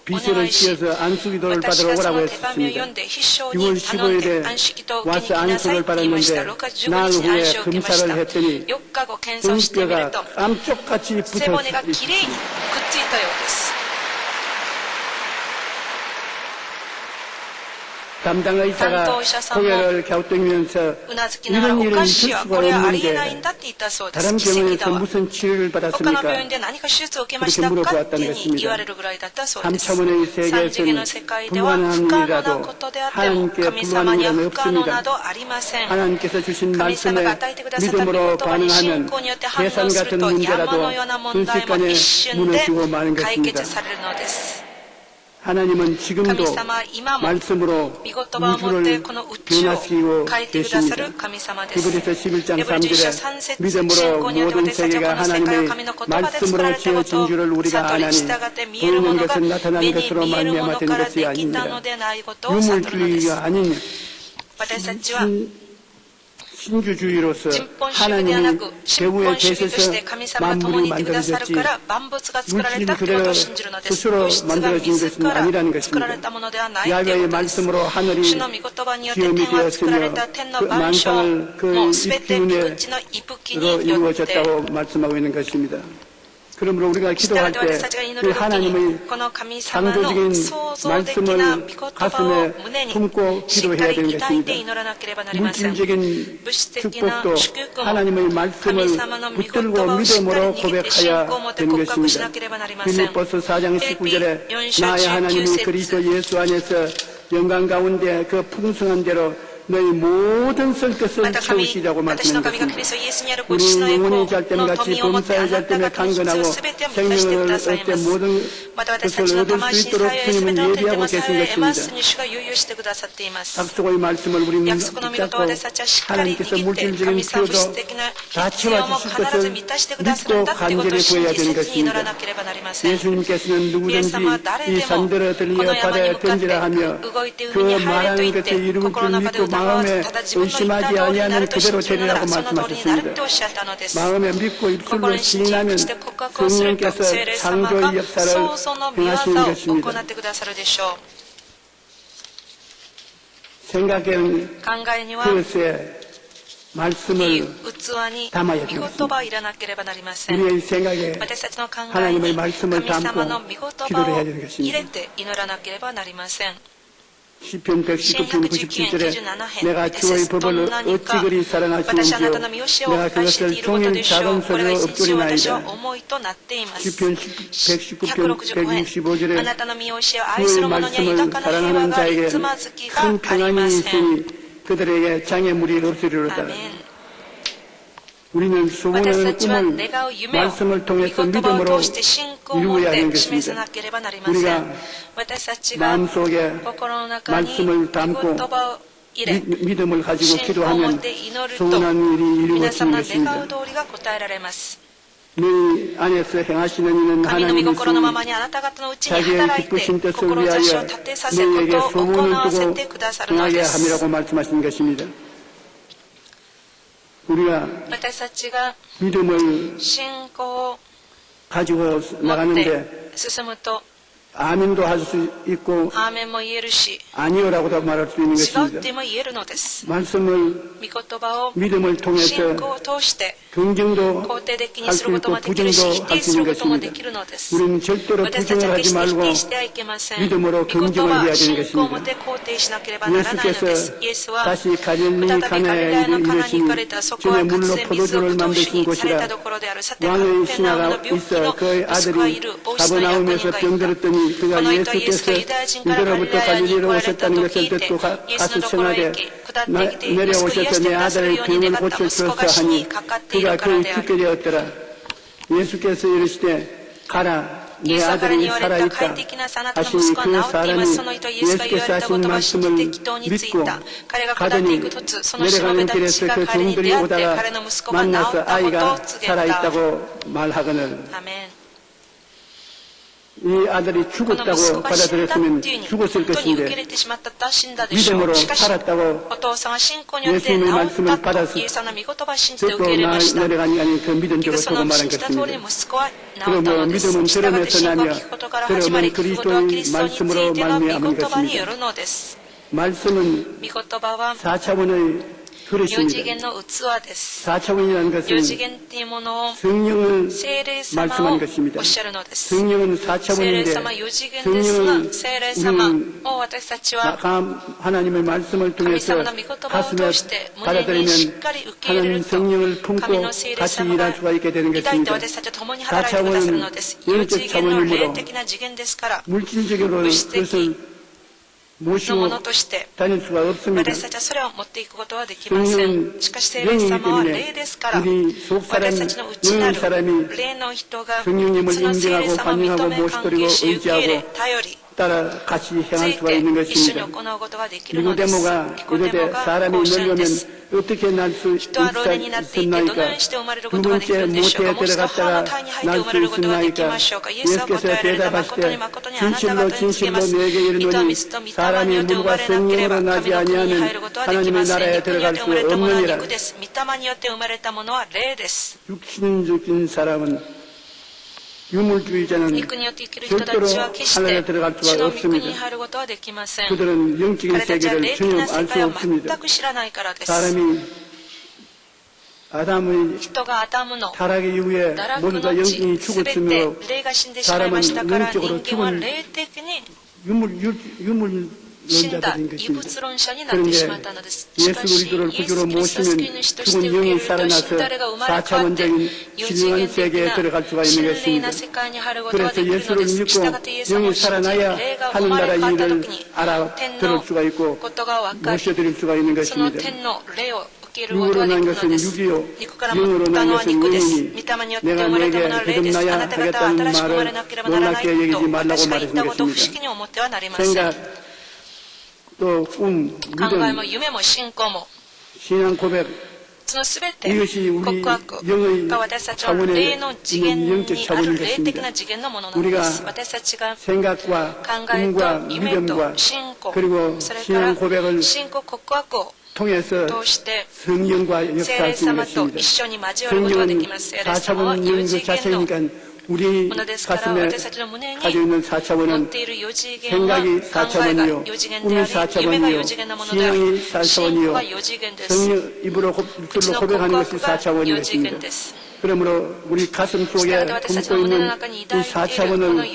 비서를 씌워서 안수기도를 받으러 오라고 했습니다. 6월 15일에 와서 안수를 받았는데 나흘 후에 검사를 했더니 등뼈가 깜쪽같이 붙어 있습니다. 담당 의사가 고개를 갸우뚱이면서 이런 일은 있을 수가 없는데 다른 병원에서 무슨 치료를 받았습니까? 그렇게 물어보았다는 것입니다. 3차원의 세계에서는 불가능한 일이라도 하나님께 불가능한 일은 없습니다. 하나님께서 주신 말씀에 믿음으로 반응하면 계산 같은 문제라도 순식간에 무너지고 마는 것입니다. 하나님은 지금도 말씀으로 우주를 변화시키고 계십니다. 히브리서 11장 3절에 믿음으로 모든 세계가 하나님의 말씀으로 지어진 줄을 우리가 아나니 보이는 것은 나타난 것으로 말미암아 된 것이 아닙니다. 유물주의가 아닌 신주주의로서 하나님이 배후에 계셔서 만물이 만들어졌지 물질 그대로 스스로 만들어진 것은 아니라는 것입니다. 야훼의 말씀으로 하늘이 지음이 되었으며 그 만상을 그 입기운으로 이루어졌다고 말씀하고 있는 것입니다. 그러므로 우리가 기도할 때 그 하나님의 창조적인 말씀을 가슴에 품고 기도해야 되는 것입니다. 물질적인 축복도 하나님의 말씀을 붙들고 믿음으로 고백해야 되는 것입니다. 빌립보서 4장 19절에 나의 하나님이 그리스도 예수 안에서 영광 가운데 그 풍성한 대로 너희 모든 성뜻을 채우시라고 말씀한 것입니다. 우리 영혼이 잘 때면 같이 범사에 잘 때면 강건하고 생명을 얻을 때 모든 것을 얻을 수 있도록 주님은 예비하고 계신 것입니다. 약속의 말씀을 우리는 붙잡고 하나님께서 물질적인 필요도 다 채워주실 것을 믿고 간절히 구해야 되는 것입니다. 예수님께서는 누구든지 이 산들을 들려 바다에 던지라 하며 그 말하는 것을 이루길 믿고 마음에 의심하지 아니하면 그대로 되리라고 말씀하셨습니다. 마음에 믿고 입술로 시인하면 성령께서 창조의 역사를 행하시는 것입니다. 생각에는 그릇에 말씀을 담아야 되겠습니다. 우리의 생각에 하나님의 말씀을 담고 기도를 해야 되는 것입니다. 시편 119편 97절에 내가 주의 법을 어찌 그리 사랑하시는지요 내가 그것을 종일 작은소리로 읊조리나이다. 시편 119편 165절에 주의 말씀을 사랑하는 자에게 큰 평안이 있으니 그들에게 장애물이 없으리로다. 우리는 소원하는 꿈을 말씀을 통해서 믿음으로 이루어야 하는 것입니다. 우리가 마음속에 말씀을 담고 믿음을 가지고 기도하면 소원한 일이 이루어지는 것입니다. 너희 안에서 행하시는 이는 하나님이시니 자기의 기쁘신 뜻을 위하여 너희에게 소원을 두고 행하게 함이라고 말씀하신 것입니다. 우리가 믿음을 가지고 나가는데 아멘도 할 수 있고 아니요라고도 말할 수 있는 것입니다. 말씀을 믿음을 통해서 긍정도 할 수 있고 부정도 할 수 있는 것입니다. 우리는 절대로 부정을 하지 말고 믿음으로 긍정을 해야 되는 것입니다. 예수께서 다시 갈릴리 가나에 이르시니 전에 물로 포도주를 만드신 곳이라 왕의 신하가 있어 그의 아들이 가버나움에서 병들었더니 그가 예수께서 이제로부터 갈릴리로 오셨다는 것을 듣고 가서 청하되 내려오셔서 내 아들의 병을 고쳐주소서 하니 그가 거의 죽게 되었더라. 예수께서 이르시되 가라 내 아들이 살아있다 하시니 그 사람이 예수께서 하신 말씀을 믿고 가더니 내려가는 길에서 그 종들이 오다가 만나서 아이가 살아있다고 말하거늘 이 아들이 죽었다고 받아들였으면 죽었을 것인데 믿음으로 살았다고 예수님의 말씀을 받아서 듣고 내려가니 아닌 그 믿음적으로 두고 말한 것입니다. 그러므로 믿음은 들음에서 나며 들음은 그리스도의 말씀으로 말미암은 것입니다. 말씀은 4차원의 그릇입니다. 4차원이라는 것은 성령을 말씀하는 것입니다. 성령은 4차원인데 성령은 우리는 하나님의 말씀을 통해서 가슴에 받아들이면 하나님 성령을 품고 같이 일할 수가 있게 되는 것입니다. 4차원은 영적 차원이므로 물질적으로 그것을 모시고 다닐 수가 없습니다. 성령은 영이기 때문에 우리 속사람이 영의 사람이 성령님을 인정하고 환영하고 모시드리고 의지하고 따라 같이 행할 수가 있는 것입니다. 니고데모가 이르되 사람이 늙으면 어떻게 날 수 있었나이까? 두 번째 모태에 들어갔다가 날 수 있었나이까? 예수께서 대답하시되 진실로 진실로 너에게 이르노니 사람이 물과 성령으로 나지 아니하면 하나님의 나라에 들어갈 수 없느니라. 육신적인 사람은 유물주의자는 절대로 하늘에 들어갈 수가 없습니다. 그들은 영적인 세계를 전혀 알 수 없습니다. 사람이 아담의 타락 이후에 모두 다 영적이 죽었으며 사람은 영적으로 죽은 유물론자들인 것입니다. 그런데 예수 그리스도를 구주로 모시면 죽은 영이 살아나서 4차원적인 신령한 세계에 들어갈 수가 있는 것입니다. 그래서 예수를 믿고 영이 살아나야 하늘나라 일을 알아들을 수가 있고 모셔드릴 수가 있는 것입니다. 육으로 난 것은 육이요 영으로 난 것은 영이니 내가 내게 거듭나야 하겠다는 말을 놀랍게 여기지 말라고 말했는 것입니다. 생각 또 꿈, 믿음, 신앙 고백 이것이 우리 영의 차원에 있는 영적 차원인 것입니다. 우리가 생각과 꿈과 믿음과 그리고 신앙 고백을 통해서 성령과 역사할 수 있는 것입니다. 성령은 4차원 영적 자체이니까 우리 가슴에 가지고 있는 4차원은 생각이 4차원이요, 꿈이 4차원이요, 신앙이 4차원이요, 성령 입으로 고백하는 것이 4차원인 것입니다. 그러므로 우리 가슴 속에 품고 있는 이 4차원을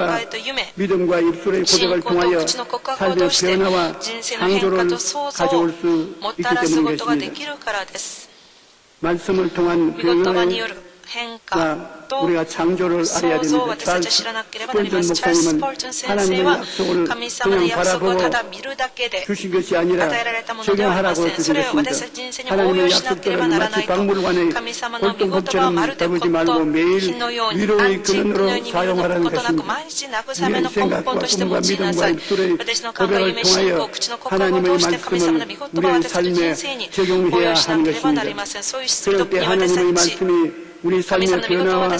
소망과 믿음과 입술의 고백을 통하여 삶의 변화와 창조를 가져올 수 있기 때문인 것입니다. 말씀을 통한 교회의 우리가 창조를 알아야 됩니다. 찰스 스펄전 목사님은 하나님의 약속을 그냥 바라보고 주신 것이 아니라 적용하라고 주셨습니다. 하나님의 약속들은 마치 박물관의 골동품처럼 다루지 말고 매일 위로의 근원으로 사용하라는 것입니다. 우리의 생각과 꿈과 믿음과 입술의 고백을 통하여 하나님의 말씀을 우리의 삶에 적용해야 하는 것입니다. 그럴 때 하나님의 말씀이 우리 삶의 변화와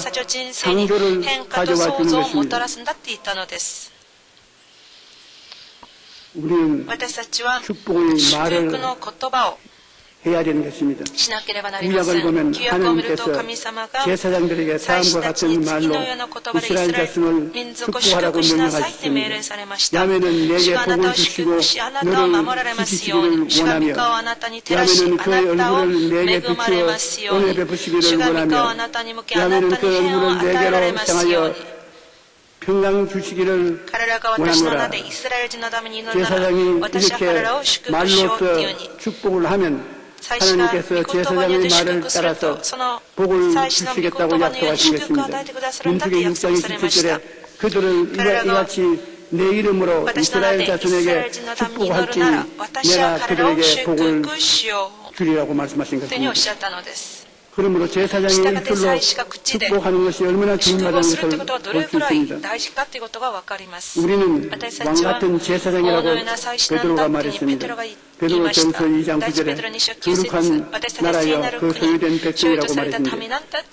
창조를 가져와 주는 것입니다. 우리는 축복의 말을 해야 되는 것입니다. 구약을 보면 하나님께서 제사장들에게 다음과 같은 말로 이스라엘 자손을 축복하라고 명령하셨습니다. 야훼는 내게 복을 주시고 너를 지키시기를 원하며 야훼는 그의 얼굴을 내게 비추어 은혜 베푸시기를 원하며 야훼는 그 얼굴을 내게로 향하여 평강 주시기를 원하노라. 제사장이 이렇게 말로써 축복을 하면 하나님께서 제사장의 말을 따라서 복을 주시겠다고 약속하신 것입니다. 민수기 6장 27절에 그들은 이같이 내 이름으로 이스라엘 자손에게 축복할지니 내가 그들에게 복을 주리라고 말씀하신 것입니다. 그러므로 제사장의 입술로 축복하는 것이 얼마나 중요하다는 것을 볼 수 있습니다. 우리는 왕같은 제사장이라고 베드로가 말했습니다. 베드로전서 2장 9절에 거룩한 나라여 그 소유된 백성이라고 말했습니다.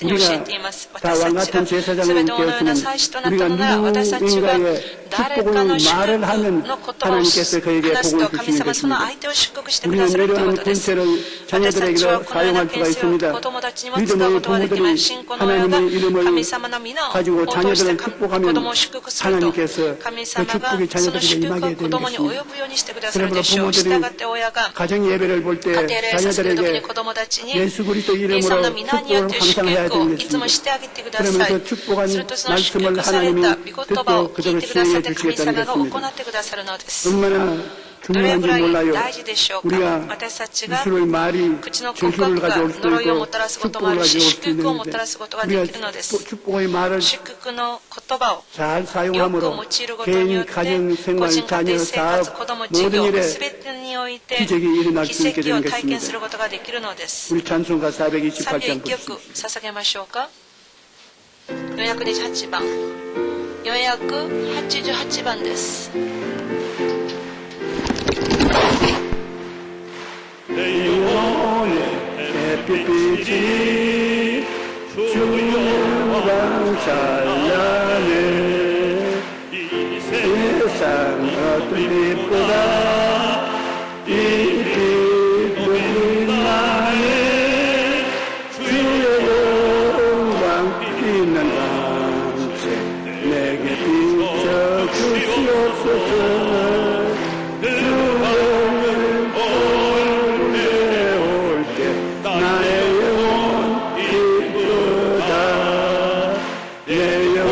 우리가 다 왕같은 제사장이 되었으면 우리가 누구인가의 축복을 말을 하면 하나님께서 그에게 복을 주시는 것입니다. 우리는 내려오는 권세를 자녀들에게도 사용할 수가 있습니다. 믿음의 부모들이 하나님의 이름을 가지고 자녀들을 축복하면 하나님께서 그 축복이 자녀들에게 임하게 되는 것입니다. 그러므로 부모들이 가정 예배를 볼 때 자녀들에게 예수 그리스도 이름으로 축복을 항상 해야 되는 것입니다. 그러면 그 축복한 말씀을 하나님이 듣고 그들을 수행해 주시겠다는 것입니다. 얼마나 중요한지 몰라요. 우리가 예수의 말이 저주를 가져올 수도 있고 축복을 가져올 수도 있는데 우리가 축복의 말을 잘 사용함으로 개인, 가정, 생활, 자녀, 사업 모든 일에 기적이 일어날 수 있게 되는 것입니다. 우리 찬송가 428장 보십시오. 428番予約88番です。 내 영혼의 햇빛이 주님만 찬양해 이 세상 어떤 빛보다 이 빛은 나의 주의 영광 빛난 밤새 내게 비춰 주시옵소서. 나의 영혼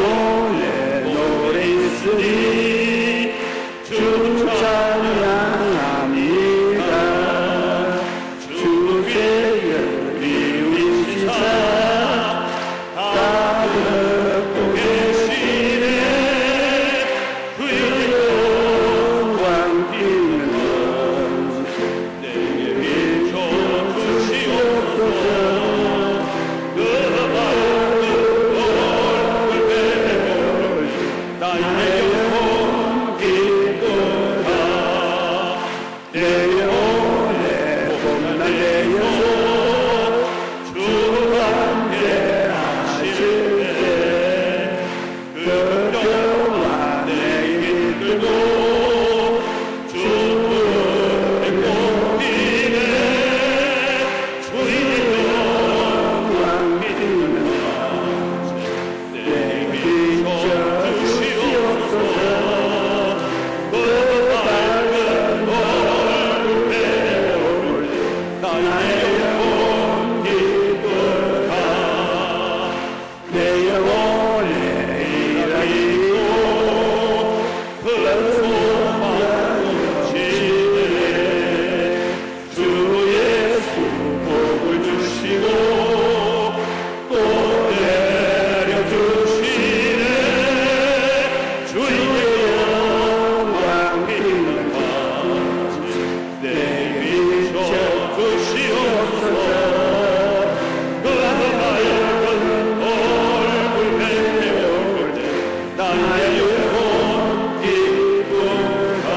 주의 영광 빛나지 내게 비춰 주시옵소서 그 밝은 얼굴 뵐 때 나의 영혼 기쁘다.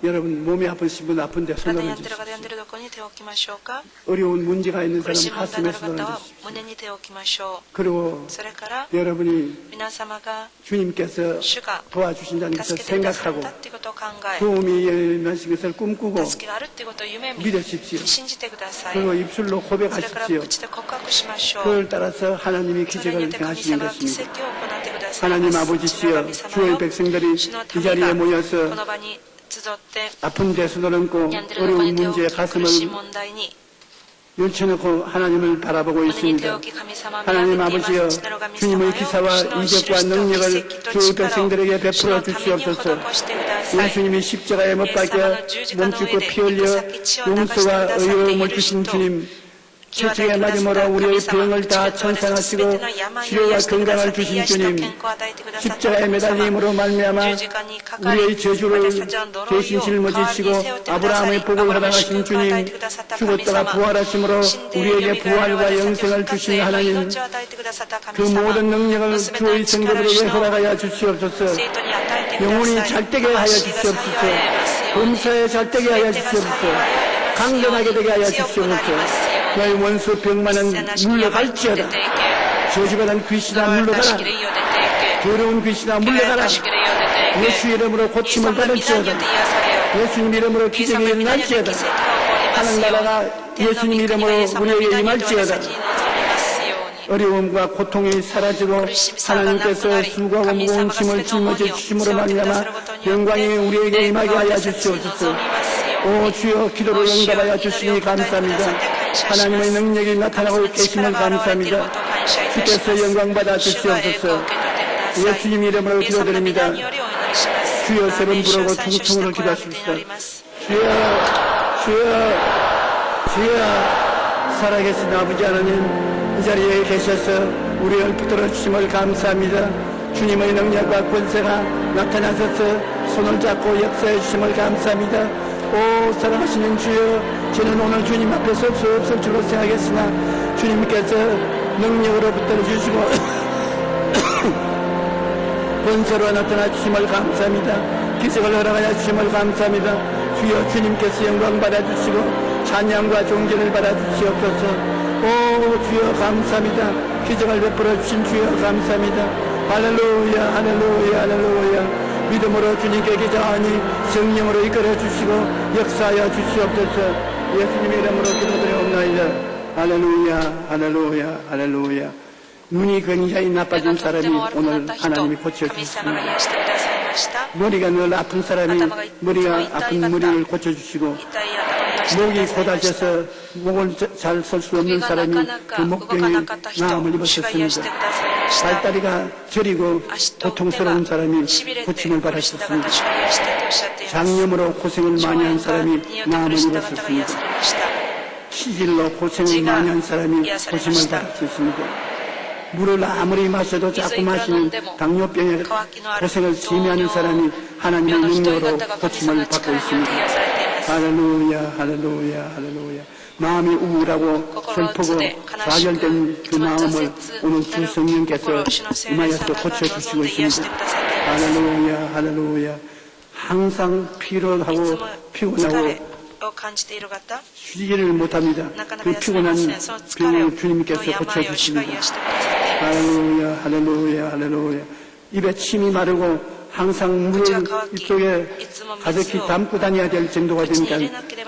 여러분 몸이 아프신 분 아픈데 손 体にやっ 올려주십시오. てる方やんでるどこに手を置きましょうか。 어려운 문제가 있는 苦しい 사람 問題のあ 가슴에 る 손 方は 올려주십시오. 胸に手を置きましょ 그리고 う。それから 여러분이 皆様が 주님께서 主が 도와주신다는 것을 助けてくださっ 생각하고 たっていうことを考 도움이 일어나신 것을 え、 꿈꾸고 助けがあるっていうことを夢見 믿으십시오. 信じてください。 그리고 입술로 それから 고백하십시오. 口で告白しましょう。 그걸 따라서 하나님이 それによっ 기적을 て神 행하시는 様が奇 것입니다. 跡を行ってください 하나님 ます。 아버지시여 神様 주의 よ、 백성들이 主の 이 자리에 民が 모여서 この場に集って 아픈 데서 얹고 病んでるどこ 어려운 に手を置 문제에 き 가슴을 苦しい問題に 열쳐놓고 하나님을 바라보고 胸に手を 있습니다. 置き神様を見 하나님 上げています 아버지여 父なる神様 주님의 よ、 기사와 主の 이적과 印と 능력을 奇跡と 주의 力を 백성들에게 主の 베풀어 ために施 주시옵소서. してくだ 우리 さい。 주님이 십자가에 못 イエス様 박혀 の十字架の 몸죽고 上で 피 흘려 肉裂き血を流してく 용서와 ださってい 의로움을 る 주신 人、 주님 清 채찍에 めてくださった 맞음으로 우리의 神様、 병을 다 口とですべ 청산하시고 ての病を 치료와 癒してくださ 건강을 って 주신 癒しと 주님 健康を与えてくださった 십자가에 神様、 매달림으로 말미암아 十字架にかかり 우리의 저주를 私たちの呪い 대신 を代わり 짊어지시고 に背負ってくださり 아브라함의 복을 アブラハムの 허락하신 祝福を与え 주님 てくださった神 죽었다가 様、 부활하심으로 死んで 우리에게 蘇られ 부활과 私たちを 영생을 復活 주신 への 하나님 命を与えてくださった 그 神様、 모든 능력을 すべての 주의 力を 성도들에게 主の 허락하여 주시옵소서. 生徒に与えてくだ 영혼이 さい。 잘되게 하여 魂が 주시옵소서. 幸いありますように、 범사에 잘되게 하여 全てが幸い 주시옵소서. ありますように、 강건하게 되게 하여 強くなり 주시옵소서. ますように、 너희 원수 병만은 一切なしに病に出てい 물러갈지어다. け、 저주받은 귀신아 呪われた 물러가라. しきれよ出ていけ、 더러운 귀신아 汚れ 물러가라. たしきれよ出ていけ、 예수 이름으로 イエス 고침을 様の皆によって 받을지어다. 癒されよ。 예수님 이름으로 イエス様 기적이 の皆によって 일어날지어다. 奇跡が起こります 하늘 ように。 나라가 天の 예수님 御国は 이름으로 イエス様の 우리에게 皆によって私 임할지어다. たちに臨みますように。 어려움과 고통이 사라지고 하나님께서 수고하고 무거운 짐을 짊어져 주심으로 말미암아 영광이 우리에게 임하게 하여 주시옵소서. 오 주여 기도를 응답하여 주시니 감사합니다. 하나님의 능력이 나타나고 계심을 감사합니다. 주께서 영광 받아 주시옵소서. 예수님 이름으로 기도드립니다. 주여 세 번 부르고 중통으로 기도하십시다. 주여 주여 주여 살아계신 아버지 하나님 이 자리에 계셔서 우리를 붙들어 주심을 감사합니다. 주님의 능력과 권세가 나타나셔서 손을 잡고 역사해 주심을 감사합니다. 오 사랑하시는 주여 저는 오늘 주님 앞에서 없을 줄로 생각했으나 주님께서 능력으로 붙들어 주시고 권세로 나타나 주심을 감사합니다. 기적을 허락하여 주심을 감사합니다. 주여 주님께서 영광 받아주시고 찬양과 존귀를 받아주시옵소서. 오 주여 감사합니다. 기적을 베풀어 주신 주여 감사합니다. 할렐루야 할렐루야 할렐루야. 믿음으로 주님께 기도하니 성령으로 이끌어 주시고 역사하여 주시옵소서. 예수님 이름으로 기도드려옵나이다. 할렐루야 할렐루야 할렐루야. 눈이 굉장히 나빠진 사람이 오늘 하나님이 고쳐주셨습니다. 머리가 늘 아픈 사람이 머리가 아픈 머리를 고쳐주시고 목이 고다져서 목을 잘 쓸 수 없는 사람이 그 목병에 나음을 입었었습니다. 발다리가 저리고 고통스러운 사람이 고침을 받았었습니다. 장염으로 고생을 많이 한 사람이 나음을 입었었습니다. 치질로 고생을 많이 한 사람이 고침을 받았었습니다. 물을 아무리 마셔도 자꾸 마시는 당뇨병에 고생을 심히 하는 사람이 하나님의 능력으로 고침을 받고 있습니다. 할렐루야 할렐루야 할렐루야. 마음이 우울하고 슬프고 좌절된 그 마음을 오늘 주 성령께서 임하여서 고쳐주시고 있습니다. 할렐루야 할렐루야. 항상 피로하고 피곤하고 쉬지를 못합니다. 그 피곤한 병을 주님께서 고쳐주십니다. 할렐루야 할렐루야 할렐루야. 입에 침이 마르고 항상 물을 이쪽에 가득히 담고 다녀야 될 정도가 되니까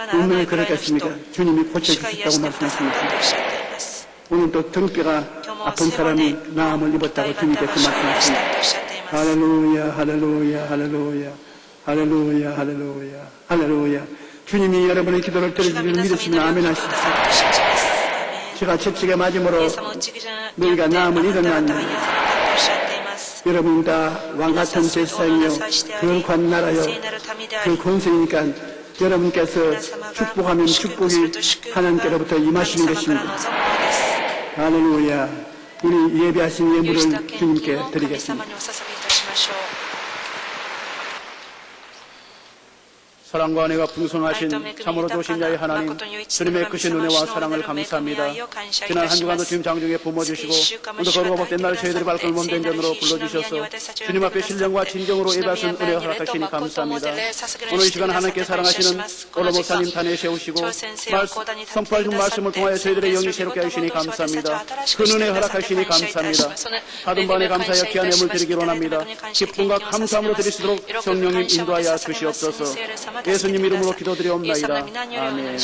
분명히 그렇겠습니다. 주님이 고쳐주셨다고 말씀하십니다. 오늘 또 등뼈가 아픈 사람이 나음을 입었다고 주님께서 말씀하십니다. 할렐루야 할렐루야 할렐루야 할렐루야 할렐루야 할렐루야. 주님이 여러분의 기도를 들어주기를 믿으시면 아멘 하십시오. 제가 채찍에 맞음으로 너희가 나음을 잃었나니 여러분 다 왕같은 제사이며 거룩한 나라여 그 권세니까 여러분께서 축복하면 축복이 하나님께로부터 임하시는 것입니다. 할렐루야 우리 예비하신 許した 예물을 献金 주님께 を神 드리겠습니다. 様にお捧げいたしましょう。 사랑과 은혜가 풍성하신 참으로 도신자의 하나님, 주님의 크신 은혜와 사랑을 감사합니다. 지난 한 주간도 주님 장중에 붐어주시고 오늘 거룩한 복된 날 저희들이 발걸음 몸된 전으로 불러주셔서 주님 앞에 신령과 진정으로 예배하신 은혜 허락하시니 감사합니다. 오늘 이 시간 하나님께 사랑하시는 올로 목사님 단에 세우시고 선포할 준 말씀을 통하여 저희들의 영이 새롭게 하시니 감사합니다. 그 은혜 허락하시니 감사합니다. 받은 바에 감사하여 귀한 예물 드리기로 합니다. 기쁨과 감사함으로 드리시도록 성령님 인도하여 주시옵소서. 예수님 이름으로 기도드리옵나이다. 아멘.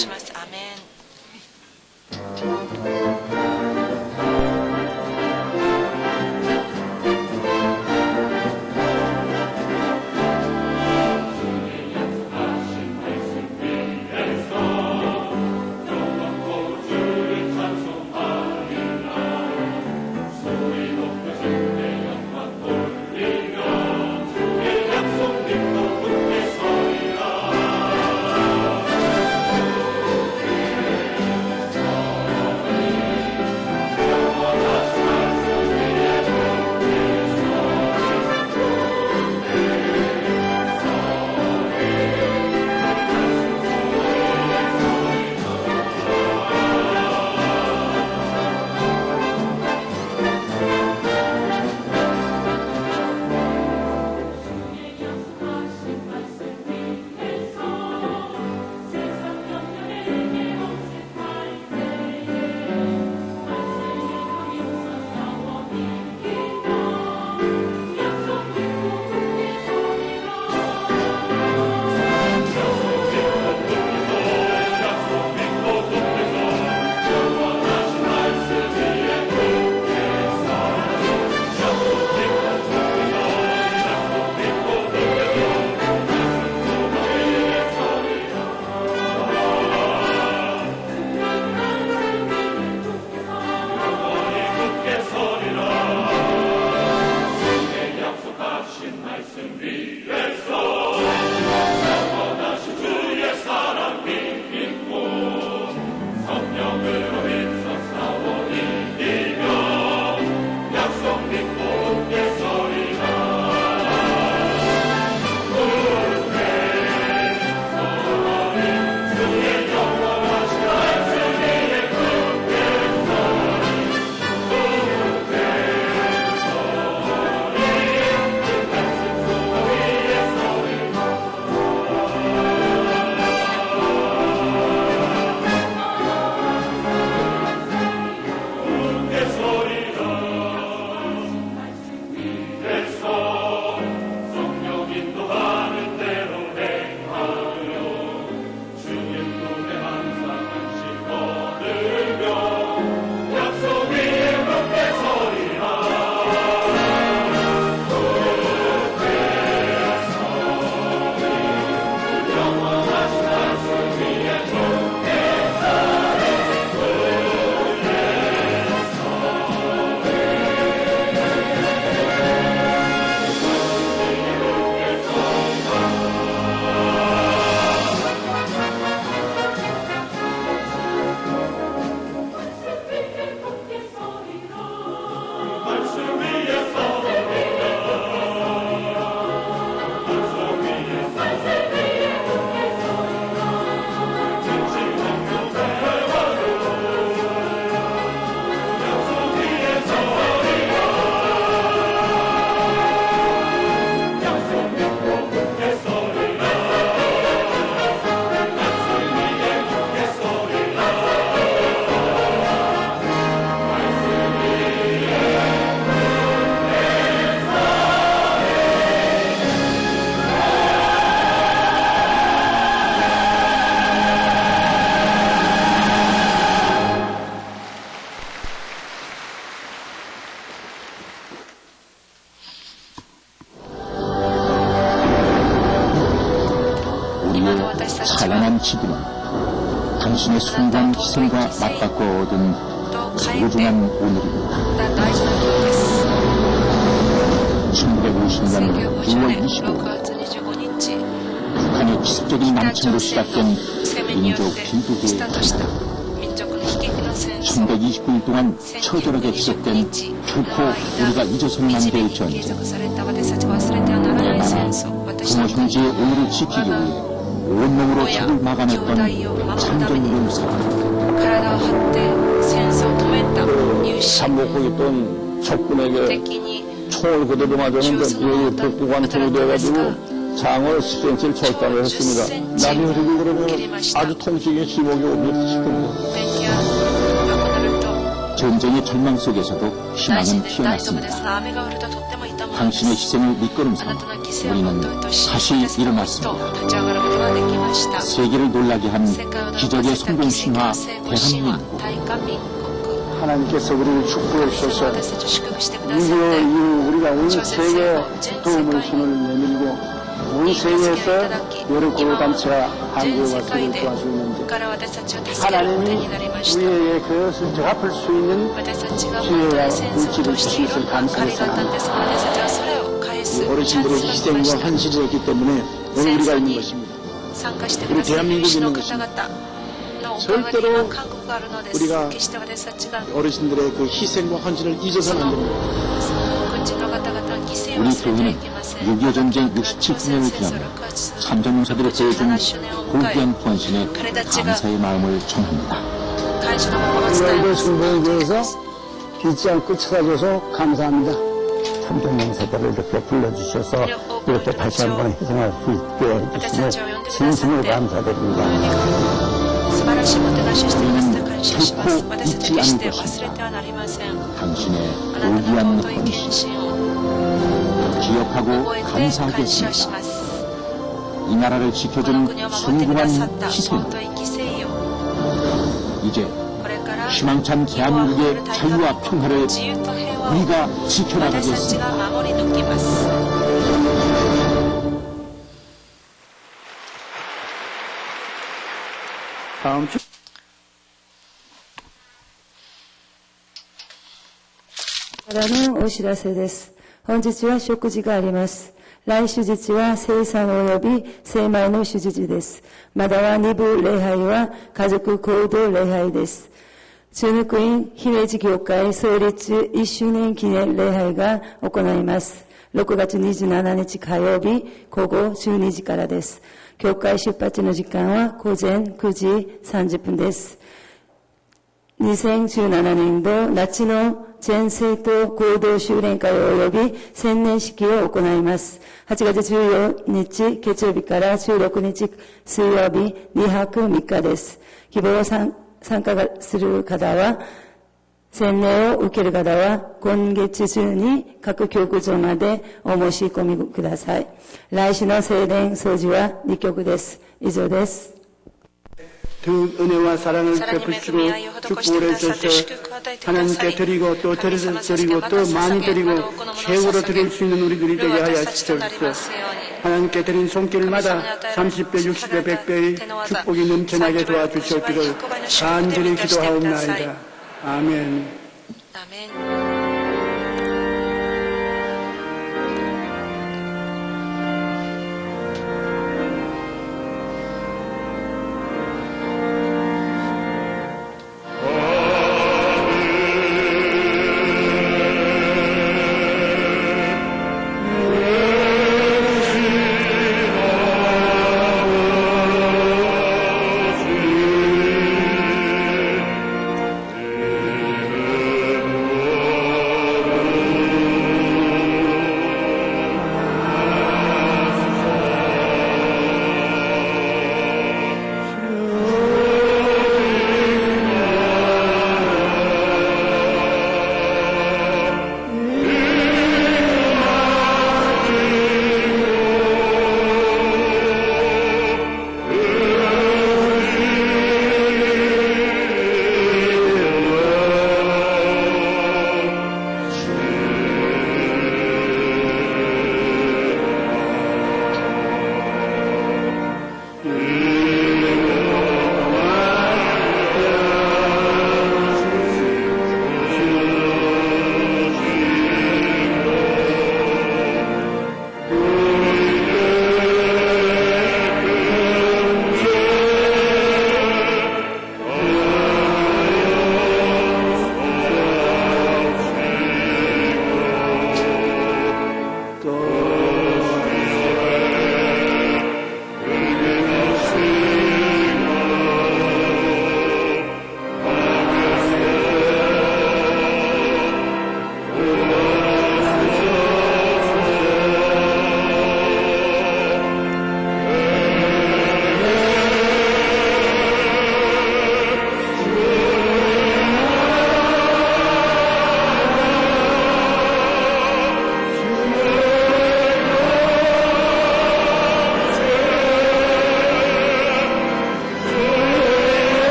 찬란한 기쁨은 당신의 숭고한 희생과 맞바꿔 얻은 소중한 오늘입니다. 1950년 6월 25일 북한의 기습적인 남침으로 시작된 민족 진국의 변화. 1129일 동안 처절하게 지속된 결코 우리가 잊어서는 안 될 전쟁. 부모 형제의 오늘을 지키기 위해 온몸으로 적을 막아냈던 참전용 사람. 삼복국이 있던 적군에게 총을 그대로 맞았는데 여기 복부관 투구돼가지고 장을 10cm를 절단을 했습니다. 남이 흐르고 그러면 아주 통증의 지목이 오면 싶은데. 전쟁의 절망 속에서도 희망은 피어났습니다. 당신의 희생을 밑거름 삼아 우리는 다시 일어났습니다. 세계를 놀라게 한 기적의 성공 신화 대한민국. 하나님께서 우리를 축복해 주셔서 6.25 이후 우리가 온 세계에 도움의 손을 내밀고 온 세계에서 여러 고단체가 한국에 와서 우리를 도와주고 있는데 하나님이 우리에게 그것을 제압할 수 있는 기회와 물질을 주신 것을 감사했습니다. 어르신들의 희생과 헌신이었기 때문에 오늘 우리가 있는 것입니다. 우리 대한민국이 있는 것입니다. 절대로 우리가 어르신들의 그 희생과 헌신을 잊어서는 안 됩니다. 우리 교회는 6.25 전쟁 67주년을 기념해 참전용사들이 보여준 고귀한 헌신에 감사의 마음을 전합니다. 여의도 순복음교회에서 잊지 않고 찾아줘서 감사합니다. 참전용사들을 이렇게 불러주셔서 이렇게 다시 한번 희생할 수 있게 해주시면 진심으로 감사드립니다. 결코 잊지 않을 것입니다. 당신의 고귀한 헌신 기억하고 감사하겠습니다. 이 나라를 지켜준 숭고한 희생. 이제 희망찬 대한민국의 자유와 평화를 우리가 지켜나가겠습니다. 다음 주からのお知らせです。本日は食事があります。来手術は生産及び精米の手術です。または2部礼拝は家族行動礼拝です。中野区員姫路教会創立1周年記念礼拝が行います。6月27日火曜日午後12時からです。教会出発の時間は午前9時30分です。2017年度夏の全生徒合同修練会及び専念式を行います。8月14日月曜日から16日水曜日2泊3日です。希望参加する方は、洗礼を受ける方は今月中に各教区長までお申し込みください。来週の聖殿掃除は2曲です。以上です。 은혜와 사랑을 베푸시고 축복을 해주셔서 하나님께 드리고 또 드리고 또 많이 드리고 최고로 드릴 수 있는 우리들이 되게 하여 주시옵소서. 하나님께 드린 손길마다 30배, 60배, 100배의 축복이 넘쳐나게 도와주시옵기를 간절히 기도하옵나이다. 아멘. Oh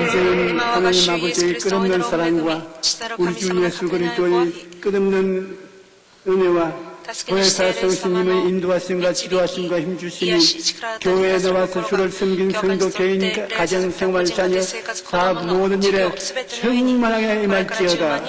이제는 하나님 아버지의 끝없는 사랑과 우리 주 예수 그리스도의 끝없는 은혜와 보혜사 성신님의 인도하심과 지도하심과 힘주심이 교회에 나와서 주를 섬긴 성도 개인 가정 생활 자녀 사업 모든 일에 충만하게 임할지어다.